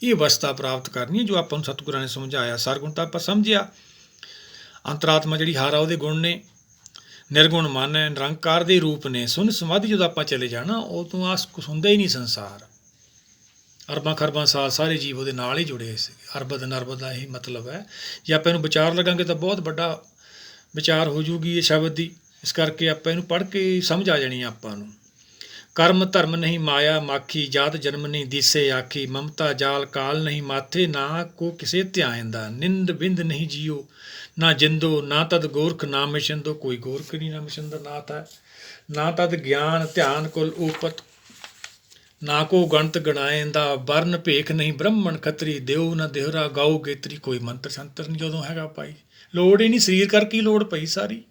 ਇਹ ਅਵਸਥਾ ਪ੍ਰਾਪਤ ਕਰਨੀ ਹੈ ਜੋ ਆਪਾਂ ਨੂੰ ਸਤਿਗੁਰਾਂ ਨੇ ਸਮਝਾਇਆ। ਸਰਗੁਣ ਤਾਂ ਆਪਾਂ ਸਮਝਿਆ, ਅੰਤਰਾਤਮਾ ਜਿਹੜੀ ਹਾਰਾ ਉਹਦੇ ਗੁਣ ਨੇ, ਨਿਰਗੁਣ ਮਨ ਹੈ, ਨਿਰੰਕਾਰ ਦੇ ਰੂਪ ਨੇ। ਸੁਨ ਸਮਾਧੀ ਜਦੋਂ ਆਪਾਂ ਚਲੇ ਜਾਣਾ, ਉਹ ਤੋਂ ਆਸ ਕੁਛ ਹੁੰਦਾ ਹੀ ਨਹੀਂ। ਸੰਸਾਰ ਅਰਬਾਂ ਖਰਬਾਂ ਸਾਲ ਸਾਰੇ ਜੀਵ ਉਹਦੇ ਨਾਲ ਹੀ ਜੁੜੇ ਸੀ। ਅਰਬਦ ਨਰਬਦ ਦਾ ਇਹੀ ਮਤਲਬ ਹੈ। ਜੇ ਆਪਾਂ ਇਹਨੂੰ ਵਿਚਾਰ ਲਗਾਂਗੇ ਤਾਂ ਬਹੁਤ ਵੱਡਾ ਵਿਚਾਰ ਹੋ ਜੂਗੀ ਇਹ ਸ਼ਬਦ ਦੀ। ਇਸ ਕਰਕੇ ਆਪਾਂ ਇਹਨੂੰ ਪੜ੍ਹ ਕੇ ਸਮਝ ਆ ਜਾਣੀ ਆਪਾਂ ਨੂੰ। ਕਰਮ ਧਰਮ ਨਹੀਂ ਮਾਇਆ ਮਾਖੀ, ਜਾਤ ਜਨਮ ਨਹੀਂ ਦੀਸੇ ਆਖੀ, ਮਮਤਾ ਜਾਲ ਕਾਲ ਨਹੀਂ ਮਾਥੇ, ਨਾ ਕੋ ਕਿਸੇ ਧਿਆਨ ਦਾ, ਨਿੰਦ ਬਿੰਦ ਨਹੀਂ ਜੀਓ ਨਾ ਜਿੰਦੋ, ਨਾ ਤਦ ਗੋਰਖ ਨਾ ਮਿਸ਼ੰਦੋ। ਕੋਈ ਗੋਰਖ ਨਹੀਂ ਨਾ ਮਿਸ਼ੰਦ ਨਾਥ ਹੈ। ਨਾ ਤਦ ਗਿਆਨ ਧਿਆਨ ਕੁਲ ਊਪਤ, ਨਾ ਕੋ ਗਣਤ ਗਣਾਏਂਦਾ, ਵਰਨ ਭੇਖ ਨਹੀਂ ਬ੍ਰਹਮਣ ਖੱਤਰੀ, ਦਿਓ ਨਾ ਦੇਹਰਾ ਗਾਓ ਗੇਤਰੀ। ਕੋਈ ਮੰਤਰ ਸੰਤਰ ਨਹੀਂ ਜਦੋਂ ਹੈਗਾ ਭਾਈ, ਲੋੜ ਹੀ ਨਹੀਂ। ਸਰੀਰ ਕਰਕੇ ਹੀ ਲੋੜ ਪਈ ਸਾਰੀ।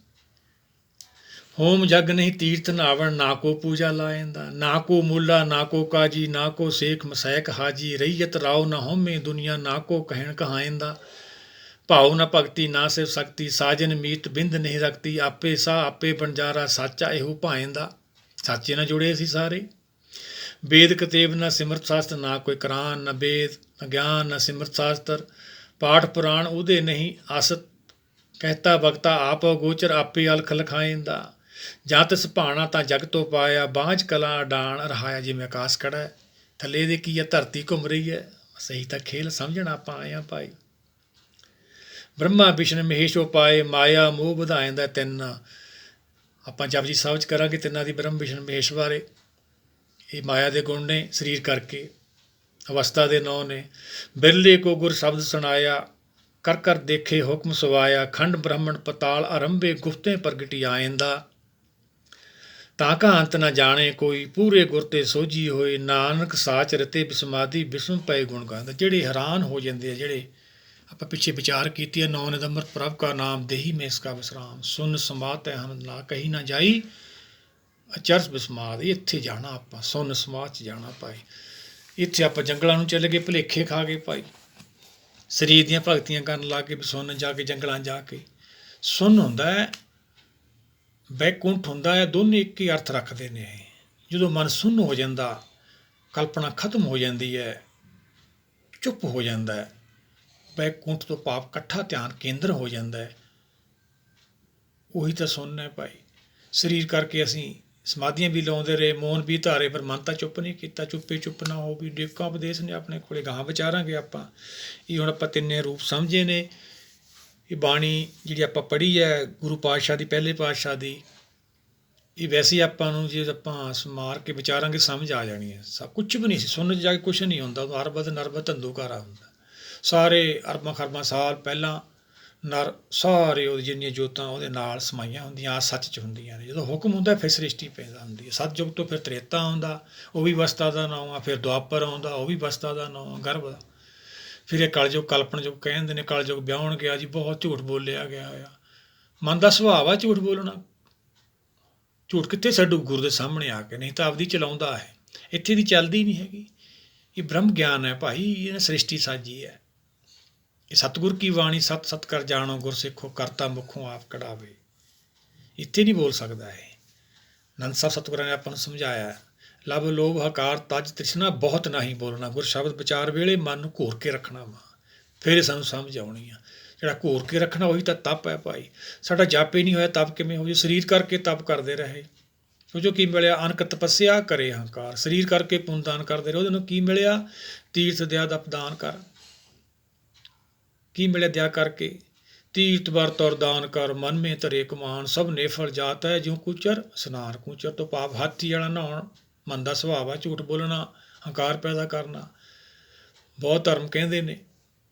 ਹੋਮ ਜਗ ਨਹੀਂ ਤੀਰਥ ਨਾਵਣ, ਨਾ ਕੋ ਪੂਜਾ ਲਾਏਂਦਾ, ਨਾ ਕੋ ਮੁੱਲਾ ਨਾ ਕੋ ਕਾਜੀ, ਨਾ ਕੋ ਸੇਖ ਮਸੈਕ ਹਾਜੀ, ਰਈਅਤ ਰਾਓ ਨਾ ਹੋਮੇ ਦੁਨੀਆ, ਨਾ ਕੋ ਕਹਿਣ ਕਹਾਏਂਦਾ, ਭਾਉ ਨਾ ਭਗਤੀ ਨਾ ਸਿਵ ਸਕਤੀ, ਸਾਜਨ ਮੀਤ ਬਿੰਦ ਨਹੀਂ ਰਖਤੀ, ਆਪੇ ਸਾਹ ਆਪੇ ਬੰਜਾਰਾ, ਸਾਚਾ ਇਹੋ ਭਾਏਂਦਾ। ਸਾਚੇ ਨਾਲ ਜੁੜੇ ਸੀ ਸਾਰੇ। ਵੇਦ ਕਤੇਬ ਨਾ ਸਿਮਰਤ ਸ਼ਾਸਤਰ, ਨਾ ਕੋਈ ਕੁਰਾਨ ਨਾ ਵੇਦ ਨਾ ਗਿਆਨ ਨਾ ਸਿਮਰਤ ਸ਼ਾਸਤਰ, ਪਾਠ ਪੁਰਾਣ ਉਹਦੇ ਨਹੀਂ ਆਸਤ, ਕਹਿਤਾ ਬਗਤਾ ਆਪ ਗੋਚਰ, ਆਪੇ ਅਲਖ ਲਖਾਏਂਦਾ, ਜਾਂ ਤਿਸ ਭਾਣਾ ਤਾਂ ਜਗ ਤੋਂ ਪਾਇਆ, ਬਾਝ ਕਲਾ ਡਾਣ ਰਹਾਇਆ। ਜਿਵੇਂ ਆਕਾਸ਼ ਖੜਾ ਹੈ, ਥੱਲੇ ਦੇ ਕੀ ਹੈ, ਧਰਤੀ ਘੁੰਮ ਰਹੀ ਹੈ। ਸਹੀ ਤਾਂ ਖੇਲ ਸਮਝਣਾ ਆਪਾਂ ਆਏ ਹਾਂ ਭਾਈ। ਬ੍ਰਹਮਾ ਵਿਸ਼ਨ ਮਹੇਸ਼ ਉਪਾਏ, ਮਾਇਆ ਮੋਹ ਵਧਾਏਂਦਾ ਤਿੰਨ। ਆਪਾਂ ਜਪਜੀ ਸਾਹਿਬ 'ਚ ਕਰਾਂਗੇ ਤਿੰਨਾਂ ਦੀ, ਬ੍ਰਹਮ ਵਿਸ਼ਨ ਮਹੇਸ਼ ਬਾਰੇ। ਇਹ ਮਾਇਆ ਦੇ ਗੁਣ ਨੇ, ਸਰੀਰ ਕਰਕੇ। ਅਵਸਥਾ ਦੇ ਨਾਂ ਨੇ। ਬਿਰਲੇ ਕੋ ਗੁਰ ਸ਼ਬਦ ਸੁਣਾਇਆ, ਕਰ ਕਰ ਦੇਖੇ ਹੁਕਮ ਸਵਾਇਆ, ਖੰਡ ਬ੍ਰਹਮਣ ਪਤਾਲ ਆਰੰਭੇ, ਗੁਫਤੇ ਪ੍ਰਗਟੀ ਆਏਂਦਾ, ਤਾਂ ਕਾ ਅੰਤ ਨਾ ਜਾਣੇ ਕੋਈ, ਪੂਰੇ ਗੁਰ ਤੇ ਸੋਝੀ ਹੋਏ, ਨਾਨਕ ਸਾਚ ਰਤੇ ਬਿਸਮਾਦੀ, ਬਿਸਮ ਪਏ ਗੁਣ ਗਾਉਂਦਾ। ਜਿਹੜੇ ਹੈਰਾਨ ਹੋ ਜਾਂਦੇ ਆ, ਜਿਹੜੇ ਆਪਾਂ ਪਿੱਛੇ ਵਿਚਾਰ ਕੀਤੀ ਹੈ, 9 ਨਵੰਬਰ ਪ੍ਰਭ ਕਾ ਨਾਮ ਦੇਹੀ ਮੈਂ ਇਸਕਾ ਵਿਸਰਾਮ, ਸੁਨ ਸਮਾਤ ਹੈ ਹਮ ਨਾ ਕਹੀ ਨਾ ਜਾਈ, ਅਚਰਜ ਬਿਸਮਾਦ। ਇੱਥੇ ਜਾਣਾ ਆਪਾਂ, ਸੁਨ ਸਮਾਤ 'ਚ ਜਾਣਾ ਭਾਈ। ਇੱਥੇ ਆਪਾਂ ਜੰਗਲਾਂ ਨੂੰ ਚੱਲ ਗਏ, ਭੁਲੇਖੇ ਖਾ ਗਏ ਭਾਈ, ਸਰੀਰ ਦੀਆਂ ਭਗਤੀਆਂ ਕਰਨ ਲੱਗ ਕੇ। ਸੁਨ ਜਾ ਕੇ ਜੰਗਲਾਂ ਜਾ ਕੇ, ਸੁਨ ਹੁੰਦਾ ਹੈ, ਬੈਕੁੰਠ ਹੁੰਦਾ ਹੈ, ਦੋਨੇ ਇੱਕ ਹੀ ਅਰਥ ਰੱਖਦੇ ਨੇ। ਜਦੋਂ ਮਨ ਸੁੰਨ ਹੋ ਜਾਂਦਾ, ਕਲਪਨਾ ਖਤਮ ਹੋ ਜਾਂਦੀ ਹੈ, ਚੁੱਪ ਹੋ ਜਾਂਦਾ ਹੈ, ਬੈਕੁੰਠ ਤੋਂ ਭਾਵ ਇਕੱਠਾ ਧਿਆਨ ਕੇਂਦਰ ਹੋ ਜਾਂਦਾ ਹੈ, ਉਹੀ ਤਾਂ ਸੁੰਨ ਹੈ ਭਾਈ। ਸਰੀਰ ਕਰਕੇ ਅਸੀਂ ਸਮਾਧੀਆਂ ਵੀ ਲਾਉਂਦੇ ਰਹੇ, ਮੌਨ ਵੀ ਧਾਰੇ, ਪਰ ਮਨ ਤਾਂ ਚੁੱਪ ਨਹੀਂ ਕੀਤਾ। ਚੁੱਪੇ ਚੁੱਪ ਨਾ ਹੋ ਵੀ ਡੇਕਾਂ ਉਪਦੇਸ਼ ਨੇ ਆਪਣੇ ਕੋਲੇ, ਗਾਹਾਂ ਵਿਚਾਰਾਂਗੇ ਆਪਾਂ। ਇਹ ਹੁਣ ਆਪਾਂ ਤਿੰਨੇ ਰੂਪ ਸਮਝੇ ਨੇ। ਇਹ ਬਾਣੀ ਜਿਹੜੀ ਆਪਾਂ ਪੜ੍ਹੀ ਹੈ ਗੁਰੂ ਪਾਤਸ਼ਾਹ ਦੀ, ਪਹਿਲੇ ਪਾਤਸ਼ਾਹ ਦੀ, ਇਹ ਵੈਸੇ ਆਪਾਂ ਨੂੰ ਜੇ ਆਪਾਂ ਮਾਰ ਕੇ ਵਿਚਾਰਾਂਗੇ ਸਮਝ ਆ ਜਾਣੀ ਹੈ। ਸਭ ਕੁਛ ਵੀ ਨਹੀਂ ਸੀ, ਸੁਣਨ 'ਚ ਜਾ ਕੇ ਕੁਛ ਨਹੀਂ ਹੁੰਦਾ। ਅਰਬਦ ਨਰਬਦ ਧੰਦੂਕਾਰਾ ਹੁੰਦਾ। ਸਾਰੇ ਅਰਬਾਂ ਖਰਬਾਂ ਸਾਲ ਪਹਿਲਾਂ ਨਰ ਸਾਰੇ ਉਹਦੀ ਜਿੰਨੀਆਂ ਜੋਤਾਂ ਉਹਦੇ ਨਾਲ ਸਮਾਈਆਂ ਹੁੰਦੀਆਂ, ਆ ਸੱਚ 'ਚ ਹੁੰਦੀਆਂ ਨੇ। ਜਦੋਂ ਹੁਕਮ ਹੁੰਦਾ ਫਿਰ ਸ੍ਰਿਸ਼ਟੀ ਪੈਦਾ ਹੁੰਦੀ ਹੈ। ਸਤਯੁਗ ਤੋਂ ਫਿਰ ਤ੍ਰੇਤਾ ਆਉਂਦਾ, ਉਹ ਵੀ ਵਸਤਾ ਦਾ ਨਾਂ ਆ। ਫਿਰ ਦੁਆਪਰ ਆਉਂਦਾ, ਉਹ ਵੀ ਵਸਤਾ ਦਾ ਨਾਂ ਆ, ਗਰਭ ਦਾ। ਫਿਰ ਇਹ ਕਲਯੁਗ, ਕਲਪਨਯੁਗ ਕਹਿੰਦੇ ਨੇ। ਕਲਯੁਗ ਵਿਆਹੁਣ ਗਿਆ ਜੀ, ਬਹੁਤ ਝੂਠ ਬੋਲਿਆ ਗਿਆ ਹੋਇਆ। ਮਨ ਦਾ ਸੁਭਾਅ ਆ ਝੂਠ ਬੋਲਣਾ। ਝੂਠ ਕਿੱਥੇ ਛੱਡੂ ਗੁਰੂ ਦੇ ਸਾਹਮਣੇ ਆ ਕੇ, ਨਹੀਂ ਤਾਂ ਆਪਦੀ ਚਲਾਉਂਦਾ ਹੈ। ਇੱਥੇ ਦੀ ਚੱਲਦੀ ਨਹੀਂ ਹੈਗੀ। ਇਹ ਬ੍ਰਹਮ ਗਿਆਨ ਹੈ ਭਾਈ, ਇਹਨੇ ਸ੍ਰਿਸ਼ਟੀ ਸਾਜੀ ਹੈ। ਇਹ ਸਤਿਗੁਰ ਕੀ ਬਾਣੀ, ਸਤ ਸਤ ਕਰ ਜਾਣੋ ਗੁਰ ਸਿੱਖੋ, ਕਰਤਾ ਮੁੱਖੋਂ ਆਪ ਕਢਾਵੇ। ਇੱਥੇ ਨਹੀਂ ਬੋਲ ਸਕਦਾ ਇਹ। ਆਨੰਦ ਸਾਹਿਬ ਸਤਿਗੁਰਾਂ ਨੇ ਆਪਾਂ ਨੂੰ ਸਮਝਾਇਆ, ਲਵ ਲੋਭ ਹਕਾਰ ਤਜ ਤ੍ਰਿਸ਼ਨਾ ਬਹੁਤ ਨਹੀਂ ਬੋਲਣਾ। ਗੁਰ ਸ਼ਬਦ ਵਿਚਾਰ ਵੇਲੇ ਮਨ ਨੂੰ ਘੋਰ ਕੇ ਰੱਖਣਾ ਵਾ, ਫਿਰ ਸਾਨੂੰ ਸਮਝ ਆਉਣੀ ਆ। ਜਿਹੜਾ ਘੋਰ ਕੇ ਰੱਖਣਾ ਉਹੀ ਤਾਂ ਤਪ ਹੈ ਭਾਈ। ਸਾਡਾ ਜਪ ਹੀ ਨਹੀਂ ਹੋਇਆ, ਤਪ ਕਿਵੇਂ ਹੋ ਜਾਊ? ਸਰੀਰ ਕਰਕੇ ਤਪ ਕਰਦੇ ਰਹੇ, ਸੋਚੋ ਕੀ ਮਿਲਿਆ? ਅਨਕ ਤਪੱਸਿਆ ਕਰੇ ਹੰਕਾਰ। ਸਰੀਰ ਕਰਕੇ ਪੁੰਨ ਦਾਨ ਕਰਦੇ ਰਹੇ, ਉਹਦੇ ਨੂੰ ਕੀ ਮਿਲਿਆ? ਤੀਰਥ ਦਿਆ ਦਪ ਦਾਨ ਕਰ। ਕੀ ਮਿਲਿਆ ਦਿਆ ਕਰਕੇ? ਤੀਰਥ ਵਰ ਤੁਰ ਦਾਨ ਕਰ, ਮਨ ਮੇ ਧਰੇ ਕਮਾਨ, ਸਭ ਨੇਫਲ ਜਾਤ ਹੈ ਜਿਉ ਕੂਚਰ ਸਨਾਨ। ਕੂਚਰ ਤੋਂ ਭਾਵ ਹਾਥੀ ਵਾਲਾ ਨਹਾਉਣ। ਮਨ ਦਾ ਸੁਭਾਅ ਆ ਝੂਠ ਬੋਲਣਾ, ਹੰਕਾਰ ਪੈਦਾ ਕਰਨਾ। ਬਹੁਤ ਧਰਮ ਕਹਿੰਦੇ ਨੇ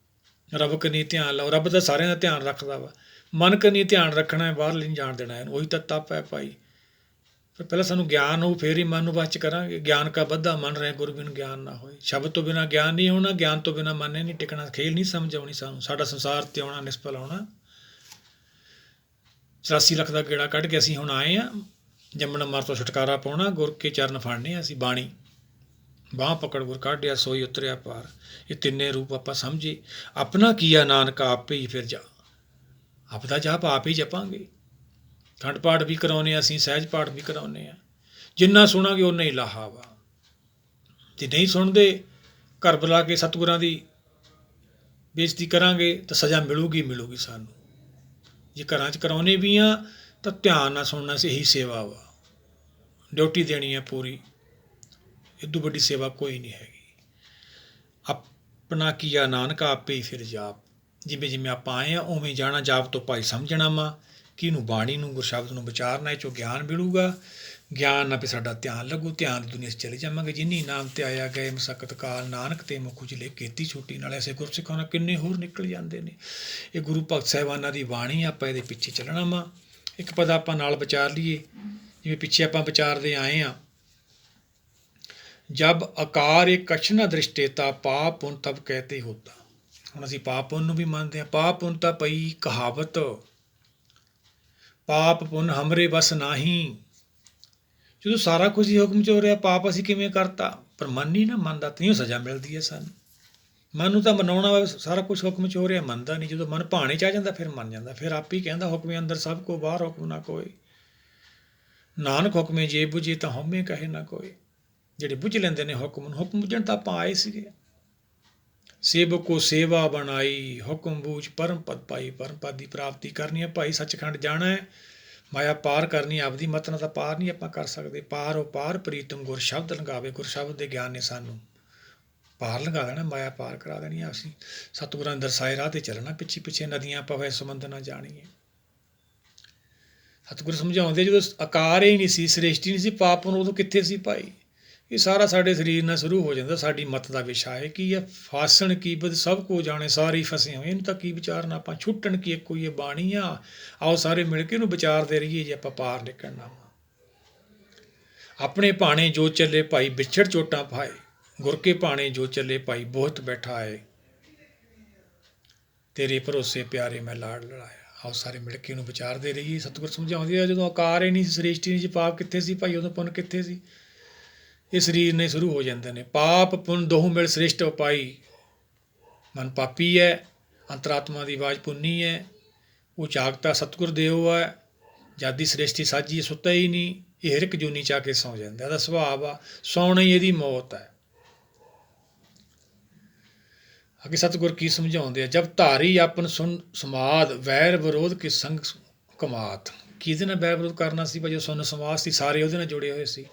ਰੱਬ ਕਨੀ ਧਿਆਨ ਲਾਓ। ਰੱਬ ਤਾਂ ਸਾਰਿਆਂ ਦਾ ਧਿਆਨ ਰੱਖਦਾ ਵਾ, ਮਨ ਕਨੀ ਧਿਆਨ ਰੱਖਣਾ ਹੈ, ਬਾਹਰ ਨਹੀਂ ਜਾਣ ਦੇਣਾ। ਉਹੀ ਤਾਂ ਤਪ ਹੈ ਭਾਈ। ਪਰ ਪਹਿਲਾਂ ਸਾਨੂੰ ਗਿਆਨ ਹੋਊ, ਫੇਰ ਹੀ ਮਨ ਨੂੰ ਵਸ 'ਚ ਕਰਾਂਗੇ। ਗਿਆਨ ਕਾ ਬੱਧਾ ਮਨ ਰਹੇ, ਗੁਰੂ ਬਿਨ ਗਿਆਨ ਨਾ ਹੋਏ। ਸ਼ਬਦ ਤੋਂ ਬਿਨਾਂ ਗਿਆਨ ਨਹੀਂ ਹੋਣਾ, ਗਿਆਨ ਤੋਂ ਬਿਨਾਂ ਮਨ ਨਹੀਂ ਟਿਕਣਾ। ਖੇਲ ਨਹੀਂ ਸਮਝ ਆਉਣੀ ਸਾਨੂੰ। ਸਾਡਾ ਸੰਸਾਰ ਤੇ ਆਉਣਾ ਨਿਸਫਲ ਆਉਣਾ। 84 ਲੱਖ ਦਾ ਗੇੜਾ ਕੱਢ ਕੇ ਅਸੀਂ ਹੁਣ ਆਏ ਹਾਂ। ਜੰਮਣ ਮਰ ਤੋਂ ਛੁਟਕਾਰਾ ਪਾਉਣਾ, ਗੁਰ ਕੇ ਚਰਨ ਫੜਨੇ ਅਸੀਂ। ਬਾਣੀ ਬਾਂਹ ਪਕੜ ਗੁਰ ਕਾਢਿਆ, ਸੋਈ ਉਤਰਿਆ ਪਾਰ। ਇਹ ਤਿੰਨੇ ਰੂਪ ਆਪਾਂ ਸਮਝੇ। ਆਪਣਾ ਕੀਆ ਨਾਨਕ ਆਪੇ ਹੀ ਫਿਰ ਜਾ। ਆਪਦਾ ਜਾਪ ਆਪ ਹੀ ਜਪਾਂਗੇ। ਖੰਡ ਪਾਠ ਵੀ ਕਰਾਉਂਦੇ ਹਾਂ ਅਸੀਂ, ਸਹਿਜ ਪਾਠ ਵੀ ਕਰਾਉਂਦੇ ਹਾਂ। ਜਿੰਨਾ ਸੁਣਾਂਗੇ ਓਨਾ ਹੀ ਲਾਹਾ ਵਾ। ਜੇ ਨਹੀਂ ਸੁਣਦੇ, ਘਰ ਬੁਲਾ ਕੇ ਸਤਿਗੁਰਾਂ ਦੀ ਬੇਇੱਜ਼ਤੀ ਕਰਾਂਗੇ ਤਾਂ ਸਜ਼ਾ ਮਿਲੂਗੀ ਸਾਨੂੰ। ਜੇ ਘਰਾਂ 'ਚ ਕਰਾਉਂਦੇ ਵੀ ਹਾਂ ਤਾਂ ਧਿਆਨ ਨਾਲ ਸੁਣਨਾ ਸੀ, ਇਹੀ ਸੇਵਾ ਵਾ। ਡਿਊਟੀ ਦੇਣੀ ਹੈ ਪੂਰੀ। ਇਦੋਂ ਵੱਡੀ ਸੇਵਾ ਕੋਈ ਨਹੀਂ ਹੈਗੀ। ਆਪਣਾ ਕੀਆ ਨਾਨਕ ਆਪੇ ਹੀ ਫਿਰ ਜਾਪ। ਜਿਵੇਂ ਜਿਵੇਂ ਆਪਾਂ ਆਏ ਹਾਂ ਉਵੇਂ ਜਾਣਾ। ਜਾਪ ਤੋਂ ਭਾਈ ਸਮਝਣਾ ਵਾ, ਕਿਹਨੂੰ? ਬਾਣੀ ਨੂੰ, ਗੁਰਸ਼ਬਦ ਨੂੰ ਵਿਚਾਰਨਾ। ਇਹ 'ਚੋਂ ਗਿਆਨ ਮਿਲੂਗਾ। ਗਿਆਨ ਨਾਲ ਵੀ ਸਾਡਾ ਧਿਆਨ ਲੱਗੂ। ਧਿਆਨ ਦੀ ਦੁਨੀਆ 'ਚ ਚਲੇ ਜਾਵਾਂਗੇ। ਜਿਨੀ ਨਾਮ ਤੇ ਆਇਆ ਗਏ ਮਸਕਤ ਕਾਲ, ਨਾਨਕ ਤੇ ਮੁਖ ਉਜਲੇ ਕੀਤੀ ਛੁੱਟੀ। ਨਾਲ ਐਸੇ ਗੁਰਸਿੱਖਾਂ ਨਾਲ ਕਿੰਨੇ ਹੋਰ ਨਿਕਲ ਜਾਂਦੇ ਨੇ। ਇਹ ਗੁਰੂ ਭਗਤ ਸਾਹਿਬਾਨਾਂ ਦੀ ਬਾਣੀ, ਆਪਾਂ ਇਹਦੇ ਪਿੱਛੇ ਚੱਲਣਾ ਵਾ। ਇੱਕ ਪਦ ਆਪਾਂ ਨਾਲ ਵਿਚਾਰ ਲਈਏ, ਜਿਵੇਂ ਪਿੱਛੇ ਆਪਾਂ ਵਿਚਾਰਦੇ ਆਏ ਹਾਂ। ਜਬ ਆਕਾਰ ਇਹ ਕਛ ਨ ਦ੍ਰਿਸ਼ਟੇਤਾ, ਪਾਪ ਪੁੰਨ ਤਬ ਕਹਿਤੇ ਹੋਤਾ। ਹੁਣ ਅਸੀਂ ਪਾਪ ਪੁੰਨ ਨੂੰ ਵੀ ਮੰਨਦੇ ਹਾਂ। ਪਾਪ ਪੁੰਨ ਤਾਂ ਪਈ ਕਹਾਵਤ, ਪਾਪ ਪੁੰਨ ਹਮਰੇ ਬਸ ਨਾਹੀਂ। ਜਦੋਂ ਸਾਰਾ ਕੁਝ ਹੀ ਹੁਕਮ 'ਚ ਹੋ ਰਿਹਾ, ਪਾਪ ਅਸੀਂ ਕਿਵੇਂ ਕਰਤਾ? ਪਰ ਮਨ ਨਹੀਂ ਨਾ ਮੰਨਦਾ, ਤਾਂ ਸਜ਼ਾ ਮਿਲਦੀ ਹੈ ਸਾਨੂੰ। ਮਨ ਨੂੰ ਤਾਂ ਮਨਾਉਣਾ ਵਾ, ਸਾਰਾ ਕੁਛ ਹੁਕਮ 'ਚ ਹੋ ਰਿਹਾ, ਮੰਨਦਾ ਨਹੀਂ। ਜਦੋਂ ਮਨ ਭਾਣੇ 'ਚ ਆ ਜਾਂਦਾ ਫਿਰ ਮੰਨ ਜਾਂਦਾ। ਫਿਰ ਆਪ ਹੀ ਕਹਿੰਦਾ ਹੁਕਮੇ ਅੰਦਰ ਸਭ ਕੋ, ਬਾਹਰ ਹੁਕਮ ਨਾ ਕੋਈ। ਨਾਨਕ ਹੁਕਮੇ ਜੇ ਬੁਝੇ ਤਾਂ ਹਉਮੈ ਕਹੇ ਨਾ ਕੋਈ। ਜਿਹੜੇ ਬੁੱਝ ਲੈਂਦੇ ਨੇ ਹੁਕਮ ਨੂੰ, ਹੁਕਮ ਬੁੱਝਣ ਤਾਂ ਆਪਾਂ ਆਏ ਸੀਗੇ। ਸੇਵਕ ਕੋ ਸੇਵਾ ਬਣਾਈ, ਹੁਕਮ ਬੂਝ ਪਰਮ ਪਦ ਪਾਈ। ਪਰਮ ਪਦ ਦੀ ਪ੍ਰਾਪਤੀ ਕਰਨੀ ਹੈ ਭਾਈ। ਸੱਚਖੰਡ ਜਾਣਾ ਹੈ, ਮਾਇਆ ਪਾਰ ਕਰਨੀ। ਆਪਦੀ ਮਤ ਨਾਲ ਤਾਂ ਪਾਰ ਨਹੀਂ ਆਪਾਂ ਕਰ ਸਕਦੇ। ਪਾਰ ਉਹ ਪਾਰ ਪ੍ਰੀਤਮ ਗੁਰ ਸ਼ਬਦ ਲੰਘਾਵੇ। ਗੁਰ ਸ਼ਬਦ ਦੇ ਗਿਆਨ ਨੇ ਸਾਨੂੰ ਪਾਰ ਲੰਘਾ ਦੇਣਾ, ਮਾਇਆ ਪਾਰ ਕਰਾ ਦੇਣੀ ਆ। ਅਸੀਂ ਸਤਿਗੁਰਾਂ ਦੇ ਦਰਸਾਏ ਰਾਹ 'ਤੇ ਚੱਲਣਾ। ਪਿੱਛੇ ਪਿੱਛੇ ਨਦੀਆਂ ਪਵੇ ਸਮੁੰਦ ਨਾ ਜਾਣੀਏ। ਸਤਿਗੁਰ ਸਮਝਾਉਂਦੇ ਜਦੋਂ ਆਕਾਰ ਹੀ ਨਹੀਂ ਸੀ, ਸ੍ਰਿਸ਼ਟੀ ਨਹੀਂ ਸੀ, ਪਾਪ ਨੂੰ ਉਦੋਂ ਕਿੱਥੇ ਸੀ ਭਾਈ? ਇਹ ਸਾਰਾ ਸਾਡੇ ਸਰੀਰ ਨਾਲ ਸ਼ੁਰੂ ਹੋ ਜਾਂਦਾ। ਸਾਡੀ ਮੱਤ ਦਾ ਵਿਸ਼ਾ ਹੈ ਕੀ ਹੈ? ਫਾਸਣ ਕੀ ਬਦ ਸਭ ਕੋ ਜਾਣੇ, ਸਾਰੇ ਫਸੇ ਹੋਏ। ਇਹਨੂੰ ਤਾਂ ਕੀ ਵਿਚਾਰਨਾ ਆਪਾਂ? ਛੁੱਟਣ ਕੀ ਇੱਕੋ ਹੀ ਬਾਣੀ ਆ। ਆਓ ਸਾਰੇ ਮਿਲ ਕੇ ਇਹਨੂੰ ਵਿਚਾਰਦੇ ਰਹੀਏ ਜੇ ਆਪਾਂ ਪਾਰ ਨਿਕਲਣਾ ਵਾ। ਆਪਣੇ ਭਾਣੇ ਜੋ ਚੱਲੇ ਭਾਈ ਵਿਛੜ ਚੋਟਾਂ ਪਾਏ, ਗੁਰ ਕੇ ਭਾਣੇ ਜੋ ਚੱਲੇ ਭਾਈ ਬਹੁਤ ਬੈਠਾ ਹੈ। ਤੇਰੇ ਭਰੋਸੇ ਪਿਆਰੇ ਮੈਂ ਲਾੜ ਲੜਾਇਆ। ਆਓ ਸਾਰੇ ਮਿਲ ਕੇ ਉਹਨੂੰ ਵਿਚਾਰਦੇ ਰਹੀਏ। ਸਤਿਗੁਰ ਸਮਝਾਉਂਦੇ ਆ, ਜਦੋਂ ਆਕਾਰ ਹੀ ਨਹੀਂ ਸੀ, ਸ੍ਰਿਸ਼ਟੀ ਨਹੀਂ ਸੀ, ਪਾਪ ਕਿੱਥੇ ਸੀ ਭਾਈ, ਉਦੋਂ ਪੁੰਨ ਕਿੱਥੇ ਸੀ। ਇਹ ਸਰੀਰ ਨੇ ਸ਼ੁਰੂ ਹੋ ਜਾਂਦੇ ਨੇ। ਪਾਪ ਪੁੰਨ ਦੋਹੂ ਮਿਲ ਸ੍ਰਿਸ਼ਟ ਉਪਾਈ। ਮਨ ਪਾਪੀ ਹੈ, ਅੰਤਰਾਤਮਾ ਦੀ ਆਵਾਜ਼ ਪੁੰਨੀ ਹੈ। ਉਹ ਜਾਗਤਾ ਸਤਿਗੁਰ ਦੇਵ ਹੈ। ਜਦ ਦੀ ਸ੍ਰਿਸ਼ਟੀ ਸਾਜੀ ਸੁੱਤਾ ਹੀ ਨਹੀਂ। ਇਹ ਹਰ ਇੱਕ ਜੂਨੀ ਚ ਆ ਕੇ ਸੌਂ ਜਾਂਦਾ। ਇਹਦਾ ਸੁਭਾਅ ਆ, ਸੌਣਾ ਹੀ ਇਹਦੀ ਮੌਤ ਹੈ। ਅੱਗੇ ਸਤਿਗੁਰ ਕੀ ਸਮਝਾਉਂਦੇ ਆ, ਜਬ ਧਾਰੀ ਆਪਨ ਸੁਨ ਸਮਾਦ ਵੈਰ ਵਿਰੋਧ ਕੇ ਸੰਗ ਕਮਾਤ। ਕਿਹਦੇ ਨਾਲ ਵੈਰ ਵਿਰੋਧ ਕਰਨਾ ਸੀ ਭਾਈ, ਜੋ ਸੁਨ ਸਮਾਜ ਸੀ, ਸਾਰੇ ਉਹਦੇ ਨਾਲ ਜੁੜੇ ਹੋਏ ਸੀ।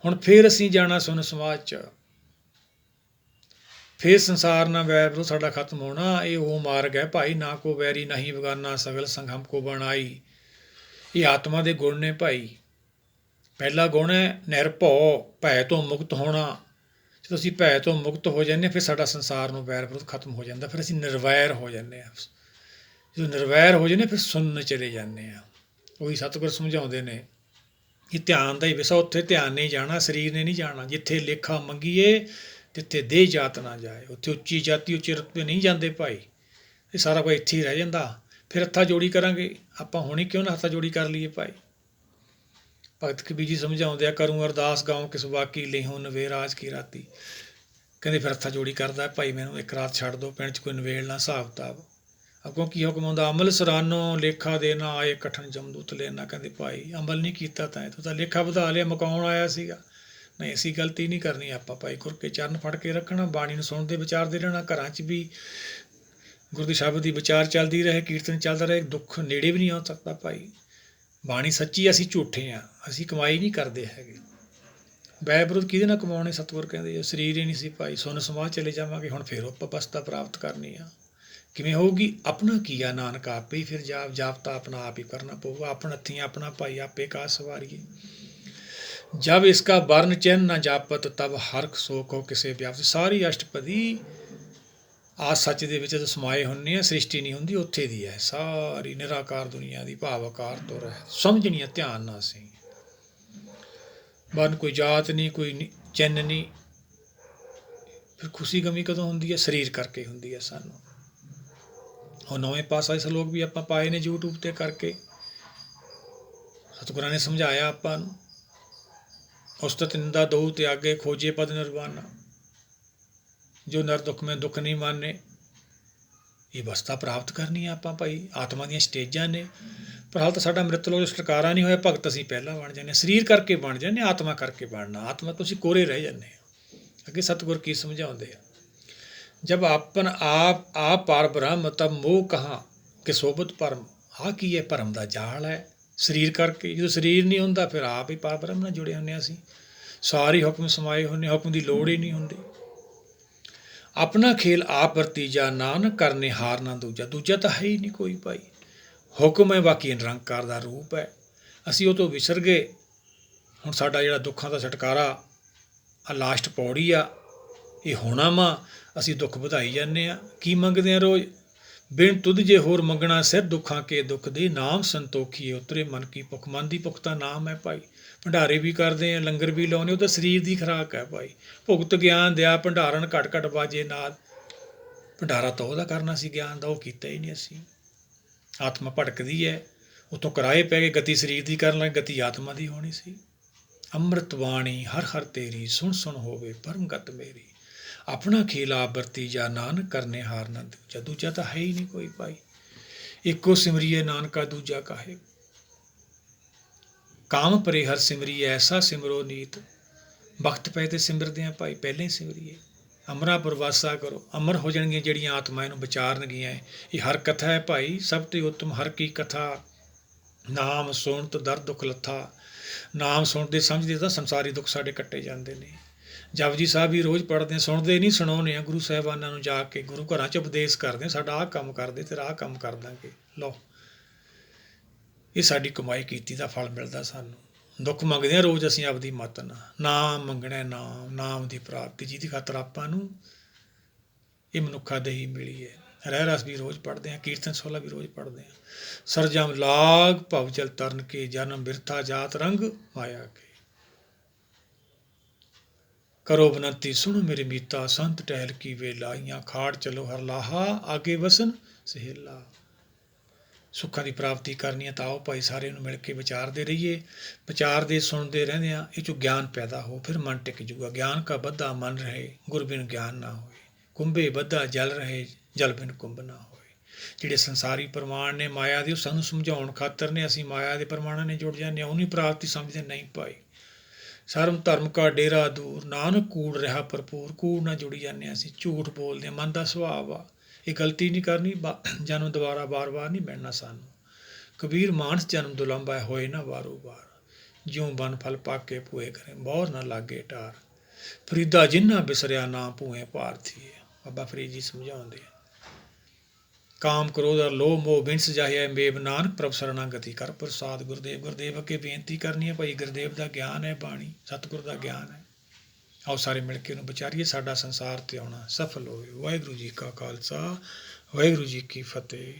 ਹੁਣ ਫਿਰ ਅਸੀਂ ਜਾਣਾ ਸੁਨ ਸਮਾਜ 'ਚ, ਫਿਰ ਸੰਸਾਰ ਨਾਲ ਵੈਰ ਵਿਰੋਧ ਸਾਡਾ ਖਤਮ ਹੋਣਾ। ਇਹ ਉਹ ਮਾਰਗ ਹੈ ਭਾਈ, ਨਾ ਕੋ ਵੈਰੀ ਨਹੀਂ ਬਗਾਨਾ, ਸਗਲ ਸੰਗ ਹਮਕੋ ਬਣਾਈ। ਇਹ ਆਤਮਾ ਦੇ ਗੁਣ ਨੇ ਭਾਈ। ਪਹਿਲਾ ਗੁਣ ਹੈ ਨਿਰਭਉ, ਭੈ ਤੋਂ ਮੁਕਤ ਹੋਣਾ। ਜਦੋਂ ਅਸੀਂ ਭੈ ਤੋਂ ਮੁਕਤ ਹੋ ਜਾਂਦੇ ਹਾਂ, ਫਿਰ ਸਾਡਾ ਸੰਸਾਰ ਨੂੰ ਵੈਰ ਵਿਰੋਧ ਖਤਮ ਹੋ ਜਾਂਦਾ। ਫਿਰ ਅਸੀਂ ਨਿਰਵੈਰ ਹੋ ਜਾਂਦੇ ਹਾਂ। ਜਦੋਂ ਨਿਰਵੈਰ ਹੋ ਜਾਂਦੇ ਫਿਰ ਸੁਣਨ ਚਲੇ ਜਾਂਦੇ ਹਾਂ। ਉਹੀ ਸਤਿਗੁਰ ਸਮਝਾਉਂਦੇ ਨੇ, ਇਹ ਧਿਆਨ ਦਾ ਹੀ ਵਿਸ਼ਾ। ਉੱਥੇ ਧਿਆਨ ਨਹੀਂ ਜਾਣਾ, ਸਰੀਰ ਨੇ ਨਹੀਂ ਜਾਣਾ। ਜਿੱਥੇ ਲੇਖਾ ਮੰਗੀਏ ਤਿੱਥੇ ਦੇਹ ਜਾਤ ਨਾ ਜਾਏ। ਉੱਥੇ ਉੱਚੀ ਜਾਤੀ ਉੱਚੇ ਰੁਤਬੇ ਨਹੀਂ ਜਾਂਦੇ ਭਾਈ। ਇਹ ਸਾਰਾ ਕੁਝ ਇੱਥੇ ਹੀ ਰਹਿ ਜਾਂਦਾ। ਫਿਰ ਹੱਥਾਂ ਜੋੜੀ ਕਰਾਂਗੇ ਆਪਾਂ। ਹੁਣੀ ਕਿਉਂ ਨਾ ਹੱਥਾਂ ਜੋੜੀ ਕਰ ਲਈਏ ਭਾਈ। ਭਗਤ ਕਬੀਰ ਜੀ ਸਮਝਾਉਂਦੇ ਆ, ਕਰੂੰ ਅਰਦਾਸ ਗਾਉਂ ਕਿਸ ਬਾਕੀ ਲਿਹੋ ਨਵੇੜ ਰਾਜ ਕੀ ਰਾਤੀ। ਕਹਿੰਦੇ ਫਿਰ ਹੱਥਾਂ ਜੋੜੀ ਕਰਦਾ ਭਾਈ, ਮੈਨੂੰ ਇੱਕ ਰਾਤ ਛੱਡ ਦਿਓ, ਪਿੰਡ 'ਚ ਕੋਈ ਨਵੇੜ ਨਾ ਹਿਸਾਬ ਕਿਤਾਬ। ਅੱਗੋਂ ਕੀ ਹੁਕਮ ਆਉਂਦਾ, ਅਮਲ ਸਰਾਨੋ ਲੇਖਾ ਦੇ ਨਾ ਆਏ ਕਠਨ ਜਮਦੂਤ ਲੈਣਾ। ਕਹਿੰਦੇ ਭਾਈ ਅਮਲ ਨਹੀਂ ਕੀਤਾ ਤੂੰ ਤਾਂ ਲੇਖਾ ਵਧਾ ਲਿਆ, ਮੁਕਾਉਣ ਆਇਆ ਸੀਗਾ। ਨਹੀਂ, ਅਸੀਂ ਗਲਤੀ ਨਹੀਂ ਕਰਨੀ ਆਪਾਂ ਭਾਈ। ਗੁਰ ਕੇ ਚਰਨ ਫੜ ਕੇ ਰੱਖਣਾ, ਬਾਣੀ ਨੂੰ ਸੁਣਦੇ ਵਿਚਾਰਦੇ ਰਹਿਣਾ। ਘਰਾਂ 'ਚ ਵੀ ਗੁਰੂ ਦੇ ਸ਼ਬਦ ਦੀ ਵਿਚਾਰ ਚੱਲਦੀ ਰਹੇ, ਕੀਰਤਨ ਚੱਲਦਾ ਰਹੇ, ਦੁੱਖ ਨੇੜੇ ਵੀ ਨਹੀਂ ਆ ਸਕਦਾ ਭਾਈ। ਬਾਣੀ ਸੱਚੀ, ਅਸੀਂ ਝੂਠੇ ਹਾਂ। ਅਸੀਂ ਕਮਾਈ ਨਹੀਂ ਕਰਦੇ ਹੈਗੇ। ਵੈਰ ਵਿਰੋਧ ਕਿਹਦੇ ਨਾਲ ਕਮਾਉਣੇ। ਸਤਿਗੁਰ ਕਹਿੰਦੇ ਸਰੀਰ ਹੀ ਨਹੀਂ ਸੀ ਭਾਈ, ਸੁੰਨ ਸਮਾਜ ਚਲੇ ਜਾਵਾਂਗੇ। ਹੁਣ ਫਿਰ ਆਪਾਂ ਅਵਸਥਾ ਪ੍ਰਾਪਤ ਕਰਨੀ ਆ। ਕਿਵੇਂ ਹੋਊਗੀ, ਆਪਣਾ ਕੀਆ ਨਾਨਕ ਆਪੇ ਹੀ ਫਿਰ ਜਾਪਤਾ ਆਪਣਾ ਆਪ ਹੀ ਕਰਨਾ ਪਊਗਾ। ਆਪਣ ਹੱਥੀਂ ਆਪਣਾ ਭਾਈ ਆਪੇ ਕਾ ਸਵਾਰੀਏ। ਜਬ ਇਸਕਾ ਵਰਨ ਚਿੰਨ ਨਾ ਜਾਪਤ ਤਬ ਹਰਖ ਸੋਖ ਹੋ ਕਿਸੇ ਵਿਆਪਤ। ਸਾਰੀ ਅਸ਼ਟਪਦੀ ਆ ਸੱਚ ਦੇ ਵਿੱਚ ਸਮਾਏ ਹੁੰਦੇ ਆ। ਸ੍ਰਿਸ਼ਟੀ ਨਹੀਂ ਹੁੰਦੀ, ਉੱਥੇ ਦੀ ਹੈ ਸਾਰੀ ਨਿਰਾਕਾਰ ਦੁਨੀਆ ਦੀ। ਭਾਵ ਤੋਂ ਰਹਿ ਸਮਝਣੀ ਆ ਧਿਆਨ ਨਾਲ। ਅਸੀਂ ਵਰਨ ਕੋਈ ਜਾਤ ਨਹੀਂ, ਕੋਈ ਚਿੰਨ ਨਹੀਂ। ਫਿਰ ਖੁਸ਼ੀ ਗਮੀ ਕਦੋਂ ਹੁੰਦੀ ਹੈ, ਸਰੀਰ ਕਰਕੇ ਹੁੰਦੀ ਹੈ ਸਾਨੂੰ। ਹੁਣ ਨਵੇਂ ਪਾਤਸ਼ਾਹੀ ਸਲੋਕ ਵੀ ਆਪਾਂ ਪਾਏ ਨੇ YouTube 'ਤੇ ਕਰਕੇ। ਸਤਿਗੁਰਾਂ ਨੇ ਸਮਝਾਇਆ ਆਪਾਂ ਨੂੰ, ਉਸਤਤ ਨਿੰਦਾ ਦਊ ਤਿਆਗੇ ਖੋਜੇ ਪਦ ਨਿਰਵਾਣਾ। ਜੋ ਨਰ ਦੁੱਖ ਮੈਂ ਦੁੱਖ ਨਹੀਂ ਮਾਨੇ। ਇਹ ਅਵਸਥਾ ਪ੍ਰਾਪਤ ਕਰਨੀ ਆ ਆਪਾਂ ਭਾਈ। ਆਤਮਾ ਦੀਆਂ ਸਟੇਜਾਂ ਨੇ। ਪਰ ਹਾਲ ਤਾਂ ਸਾਡਾ ਅੰਮ੍ਰਿਤ ਲੋਕ ਛੁਟਕਾਰਾ ਨਹੀਂ ਹੋਇਆ। ਭਗਤ ਅਸੀਂ ਪਹਿਲਾਂ ਬਣ ਜਾਂਦੇ ਹਾਂ, ਸਰੀਰ ਕਰਕੇ ਬਣ ਜਾਂਦੇ ਹਾਂ, ਆਤਮਾ ਕਰਕੇ ਬਣਨਾ। ਆਤਮਾ ਤੋਂ ਅਸੀਂ ਕੋਰੇ ਰਹਿ ਜਾਂਦੇ ਹਾਂ। ਅੱਗੇ ਸਤਿਗੁਰ ਕੀ ਸਮਝਾਉਂਦੇ ਆ, ਜਬ ਆਪਨ ਆਪ ਪਾਰ ਬ੍ਰਹਮ ਤਬ ਮੋਹ ਕਹਾਂ ਕਿ ਸੋਬਤ ਭਰਮ। ਆਹ ਕੀ ਹੈ, ਭਰਮ ਦਾ ਜਾਲ ਹੈ ਸਰੀਰ ਕਰਕੇ। ਜਦੋਂ ਸਰੀਰ ਨਹੀਂ ਹੁੰਦਾ ਫਿਰ ਆਪ ਹੀ ਪਾਰ ਬ੍ਰਹਮ ਨਾਲ ਜੁੜੇ ਹੁੰਦੇ ਹਾਂ ਅਸੀਂ। ਸਾਰੇ ਹੁਕਮ ਸਮਾਏ ਹੁੰਦੇ, ਹੁਕਮ ਦੀ ਲੋੜ ਹੀ ਨਹੀਂ ਹੁੰਦੀ। ਆਪਣਾ ਖੇਲ ਆਪ ਵਰਤੀਜਾ, ਨਾਨਕ ਕਰਨੇ ਹਾਰ ਨਾ ਦੂਜਾ। ਦੂਜਾ ਤਾਂ ਹੈ ਹੀ ਨਹੀਂ ਕੋਈ ਭਾਈ। ਹੁਕਮ ਹੈ, ਬਾਕੀ ਨਿਰੰਕਾਰ ਦਾ ਰੂਪ ਹੈ। ਅਸੀਂ ਉਹ ਤੋਂ ਵਿਸਰ ਗਏ। ਹੁਣ ਸਾਡਾ ਜਿਹੜਾ ਦੁੱਖਾਂ ਦਾ ਛੁਟਕਾਰਾ ਆ ਲਾਸਟ ਪੌੜੀ ਆ, ਇਹ ਹੋਣਾ ਵਾ। ਅਸੀਂ ਦੁੱਖ ਵਧਾਈ ਜਾਂਦੇ ਹਾਂ। ਕੀ ਮੰਗਦੇ ਹਾਂ ਰੋਜ਼, ਬਿਨ ਤੁਧ ਜੇ ਹੋਰ ਮੰਗਣਾ ਸਿਰ ਦੁੱਖਾਂ ਕੇ ਦੁੱਖ ਦੇ। ਨਾਮ ਸੰਤੋਖੀਏ ਉਤਰੇ ਮਨ ਕੀ ਭੁੱਖ। ਮਨ ਦੀ ਭੁੱਖ ਤਾਂ ਨਾਮ ਹੈ ਭਾਈ। ਭੰਡਾਰੇ ਵੀ ਕਰਦੇ ਹਾਂ, ਲੰਗਰ ਵੀ ਲਾਉਂਦੇ, ਉਹ ਤਾਂ ਸਰੀਰ ਦੀ ਖੁਰਾਕ ਹੈ ਭਾਈ। ਭੁਗਤ ਗਿਆਨ ਦਿਆ ਭੰਡਾਰਨ ਘਟ ਘਟ ਬਾਜੇ ਨਾਲ। ਭੰਡਾਰਾ ਤਾਂ ਉਹਦਾ ਕਰਨਾ ਸੀ ਗਿਆਨ ਦਾ, ਉਹ ਕੀਤਾ ਹੀ ਨਹੀਂ ਅਸੀਂ। ਆਤਮਾ ਭਟਕਦੀ ਹੈ, ਉੱਥੋਂ ਕਿਰਾਏ ਪੈ ਗਏ। ਗਤੀ ਸਰੀਰ ਦੀ ਕਰਨ ਲੱਗੇ, ਗਤੀ ਆਤਮਾ ਦੀ ਹੋਣੀ ਸੀ। ਅੰਮ੍ਰਿਤ ਬਾਣੀ ਹਰ ਹਰ ਤੇਰੀ, ਸੁਣ ਸੁਣ ਹੋਵੇ ਪਰਮਗਤ ਮੇਰੀ। ਆਪਣਾ ਖੇਲ ਆਪ ਵਰਤੀ ਜਾ, ਨਾਨਕ ਕਰਨੇ ਹਾਰ ਨਾ ਦੂਜਾ। ਦੂਜਾ ਤਾਂ ਹੈ ਹੀ ਨਹੀਂ ਕੋਈ ਭਾਈ। ਇੱਕੋ ਸਿਮਰੀਏ ਨਾਨਕਾ ਦੂਜਾ ਕਾਹੇ। ਕਾਮ ਪਰੇ ਹਰ ਸਿਮਰੀਏ ਐਸਾ ਸਿਮਰੋ ਨੀਤ। ਵਕਤ ਪਏ ਤੇ ਸਿਮਰਦੇ ਹਾਂ ਭਾਈ, ਪਹਿਲਾਂ ਹੀ ਸਿਮਰੀਏ। ਅਮਰਾ ਪ੍ਰਵਾਸਾ ਕਰੋ, ਅਮਰ ਹੋ ਜਾਣਗੀਆਂ ਜਿਹੜੀਆਂ ਆਤਮਾ ਇਹਨੂੰ ਵਿਚਾਰਨਗੀਆਂ। ਇਹ ਹਰ ਕਥਾ ਹੈ ਭਾਈ, ਸਭ ਤੋਂ ਉੱਤਮ ਹਰ ਕੀ ਕਥਾ। ਨਾਮ ਸੁਣਤ ਦਰ ਦੁੱਖ ਲੱਥਾ। ਨਾਮ ਸੁਣਦੇ ਸਮਝਦੇ ਤਾਂ ਸੰਸਾਰੀ ਦੁੱਖ ਸਾਡੇ ਕੱਟੇ ਜਾਂਦੇ ਨੇ। ਜਪਜੀ ਸਾਹਿਬ ਵੀ ਰੋਜ਼ ਪੜ੍ਹਦੇ ਹਾਂ, ਸੁਣਦੇ ਨਹੀਂ ਸੁਣਾਉਂਦੇ ਹਾਂ। ਗੁਰੂ ਸਾਹਿਬਾਨਾਂ ਨੂੰ ਜਾ ਕੇ ਗੁਰੂ ਘਰਾਂ 'ਚ ਉਪਦੇਸ਼ ਕਰਦੇ ਹਾਂ, ਸਾਡਾ ਆਹ ਕੰਮ ਕਰਦੇ, ਤੇਰਾ ਆਹ ਕੰਮ ਕਰ ਦਾਂਗੇ। ਲਓ, ਇਹ ਸਾਡੀ ਕਮਾਈ ਕੀਤੀ ਦਾ ਫਲ ਮਿਲਦਾ ਸਾਨੂੰ। ਦੁੱਖ ਮੰਗਦੇ ਹਾਂ ਰੋਜ਼ ਅਸੀਂ ਆਪਦੀ ਮੱਤ ਨਾਲ। ਨਾਮ ਮੰਗਣਾ, ਨਾਮ ਦੀ ਪ੍ਰਾਪਤੀ, ਜਿਹਦੀ ਖਾਤਰ ਆਪਾਂ ਨੂੰ ਇਹ ਮਨੁੱਖਾ ਦੇਹੀ ਮਿਲੀ ਹੈ। ਰਹਿ ਰਸ ਵੀ ਰੋਜ਼ ਪੜ੍ਹਦੇ ਹਾਂ, ਕੀਰਤਨ ਸੋਲਾ ਵੀ ਰੋਜ਼ ਪੜ੍ਹਦੇ ਹਾਂ। ਸਰਜਮ ਲਾਗ ਭਵ ਜਲ ਤਰਨ ਕੇ, ਜਨਮ ਬਿਰਥਾ ਜਾਤ ਰੰਗ ਮਾਇਆ ਕੇ। ਕਰੋ ਬਨੰਤੀ ਸੁਣੋ ਮੇਰੇ ਮੀਤਾ, ਸੰਤ ਟਹਿਲ ਕੀ ਵੇਲਾ, ਇਆਂ ਖਾੜ ਚਲੋ ਹਰ ਲਾਹਾ, ਆਗੇ ਵਸਨ ਸਹੇਲਾ। ਸੁੱਖਾਂ ਦੀ ਪ੍ਰਾਪਤੀ ਕਰਨੀ ਹੈ ਤਾਂ ਆਓ ਭਾਈ ਸਾਰੇ ਨੂੰ ਮਿਲ ਕੇ ਵਿਚਾਰਦੇ ਰਹੀਏ। ਵਿਚਾਰਦੇ ਸੁਣਦੇ ਰਹਿੰਦੇ ਹਾਂ, ਇਹ 'ਚੋਂ ਗਿਆਨ ਪੈਦਾ ਹੋ, ਫਿਰ ਮਨ ਟਿਕ ਜੂਗਾ। ਗਿਆਨ ਕਾ ਬੱਧਾ ਮਨ ਰਹੇ, ਗੁਰ ਬਿਨ ਗਿਆਨ ਨਾ ਹੋਏ। ਕੁੰਭੇ ਬੱਧਾ ਜਲ ਰਹੇ, ਜਲ ਬਿਨ ਕੁੰਭ ਨਾ ਹੋਏ। ਜਿਹੜੇ ਸੰਸਾਰੀ ਪ੍ਰਮਾਣ ਨੇ ਮਾਇਆ ਦੇ, ਉਹ ਸਾਨੂੰ ਸਮਝਾਉਣ ਖਾਤਰ ਨੇ। ਅਸੀਂ ਮਾਇਆ ਦੇ ਪ੍ਰਮਾਣਾਂ ਨੇ ਜੁੜ ਜਾਂਦੇ ਹਾਂ, ਉਹਨੀ ਪ੍ਰਾਪਤੀ ਸਮਝਦੇ ਨਹੀਂ ਭਾਈ। ਸਰਮ ਧਰਮ ਕਾ ਡੇਰਾ ਦੂਰ, ਨਾਨਕ ਕੂੜ ਰਿਹਾ ਭਰਪੂਰ। ਕੂੜ ਨਾਲ ਜੁੜੀ ਜਾਂਦੇ ਹਾਂ ਅਸੀਂ, ਝੂਠ ਬੋਲਦੇ ਹਾਂ, ਮਨ ਦਾ ਸੁਭਾਅ ਆ। ਇਹ ਗਲਤੀ ਨਹੀਂ ਕਰਨੀ, ਜਨਮ ਦੁਬਾਰਾ ਬਾਰ-ਬਾਰ ਨਹੀਂ ਮਿਲਣਾ ਸਾਨੂੰ। ਕਬੀਰ ਮਾਨਸ ਜਨਮ ਦੁਲੰਭਾ, ਹੋਏ ਨਾ ਵਾਰੋ ਵਾਰ। ਜਿਉਂ ਬਨ ਫਲ ਪਾਕੇ ਭੂਏ ਕਰੇ, ਬੌਰ ਨਾ ਲਾਗੇ ਟਾਰ। ਫਰੀਦਾ ਜਿੰਨਾ ਬਿਸਰਿਆ ਨਾ ਭੂਏ ਭਾਰਥੀਏ। ਬਾਬਾ ਫਰੀਦ ਜੀ ਸਮਝਾਉਂਦੇ ਆ। ਕਾਮ ਕ੍ਰੋਧ ਅਰ ਲੋਭ ਮੋਹ ਬਿਨਸ ਜਾਹਿਆ ਮੇਬ, ਨਾਨਕ ਪ੍ਰਭ ਸਰਨਾਗਤੀ ਕਰ ਪ੍ਰਸਾਦ। ਗੁਰਦੇਵ ਗੁਰਦੇਵ ਅੱਗੇ ਬੇਨਤੀ ਕਰਨੀ ਹੈ ਭਾਈ। ਗੁਰਦੇਵ ਦਾ ਗਿਆਨ ਹੈ ਬਾਣੀ, ਸਤਿਗੁਰ ਦਾ ਗਿਆਨ ਹੈ। ਆਓ ਸਾਰੇ ਮਿਲ ਕੇ ਉਹਨੂੰ ਵਿਚਾਰੀਏ, ਸਾਡਾ ਸੰਸਾਰ 'ਤੇ ਆਉਣਾ ਸਫਲ ਹੋਵੇ। ਵਾਹਿਗੁਰੂ ਜੀ ਕਾ ਖਾਲਸਾ, ਵਾਹਿਗੁਰੂ ਜੀ ਕੀ ਫਤਿਹ।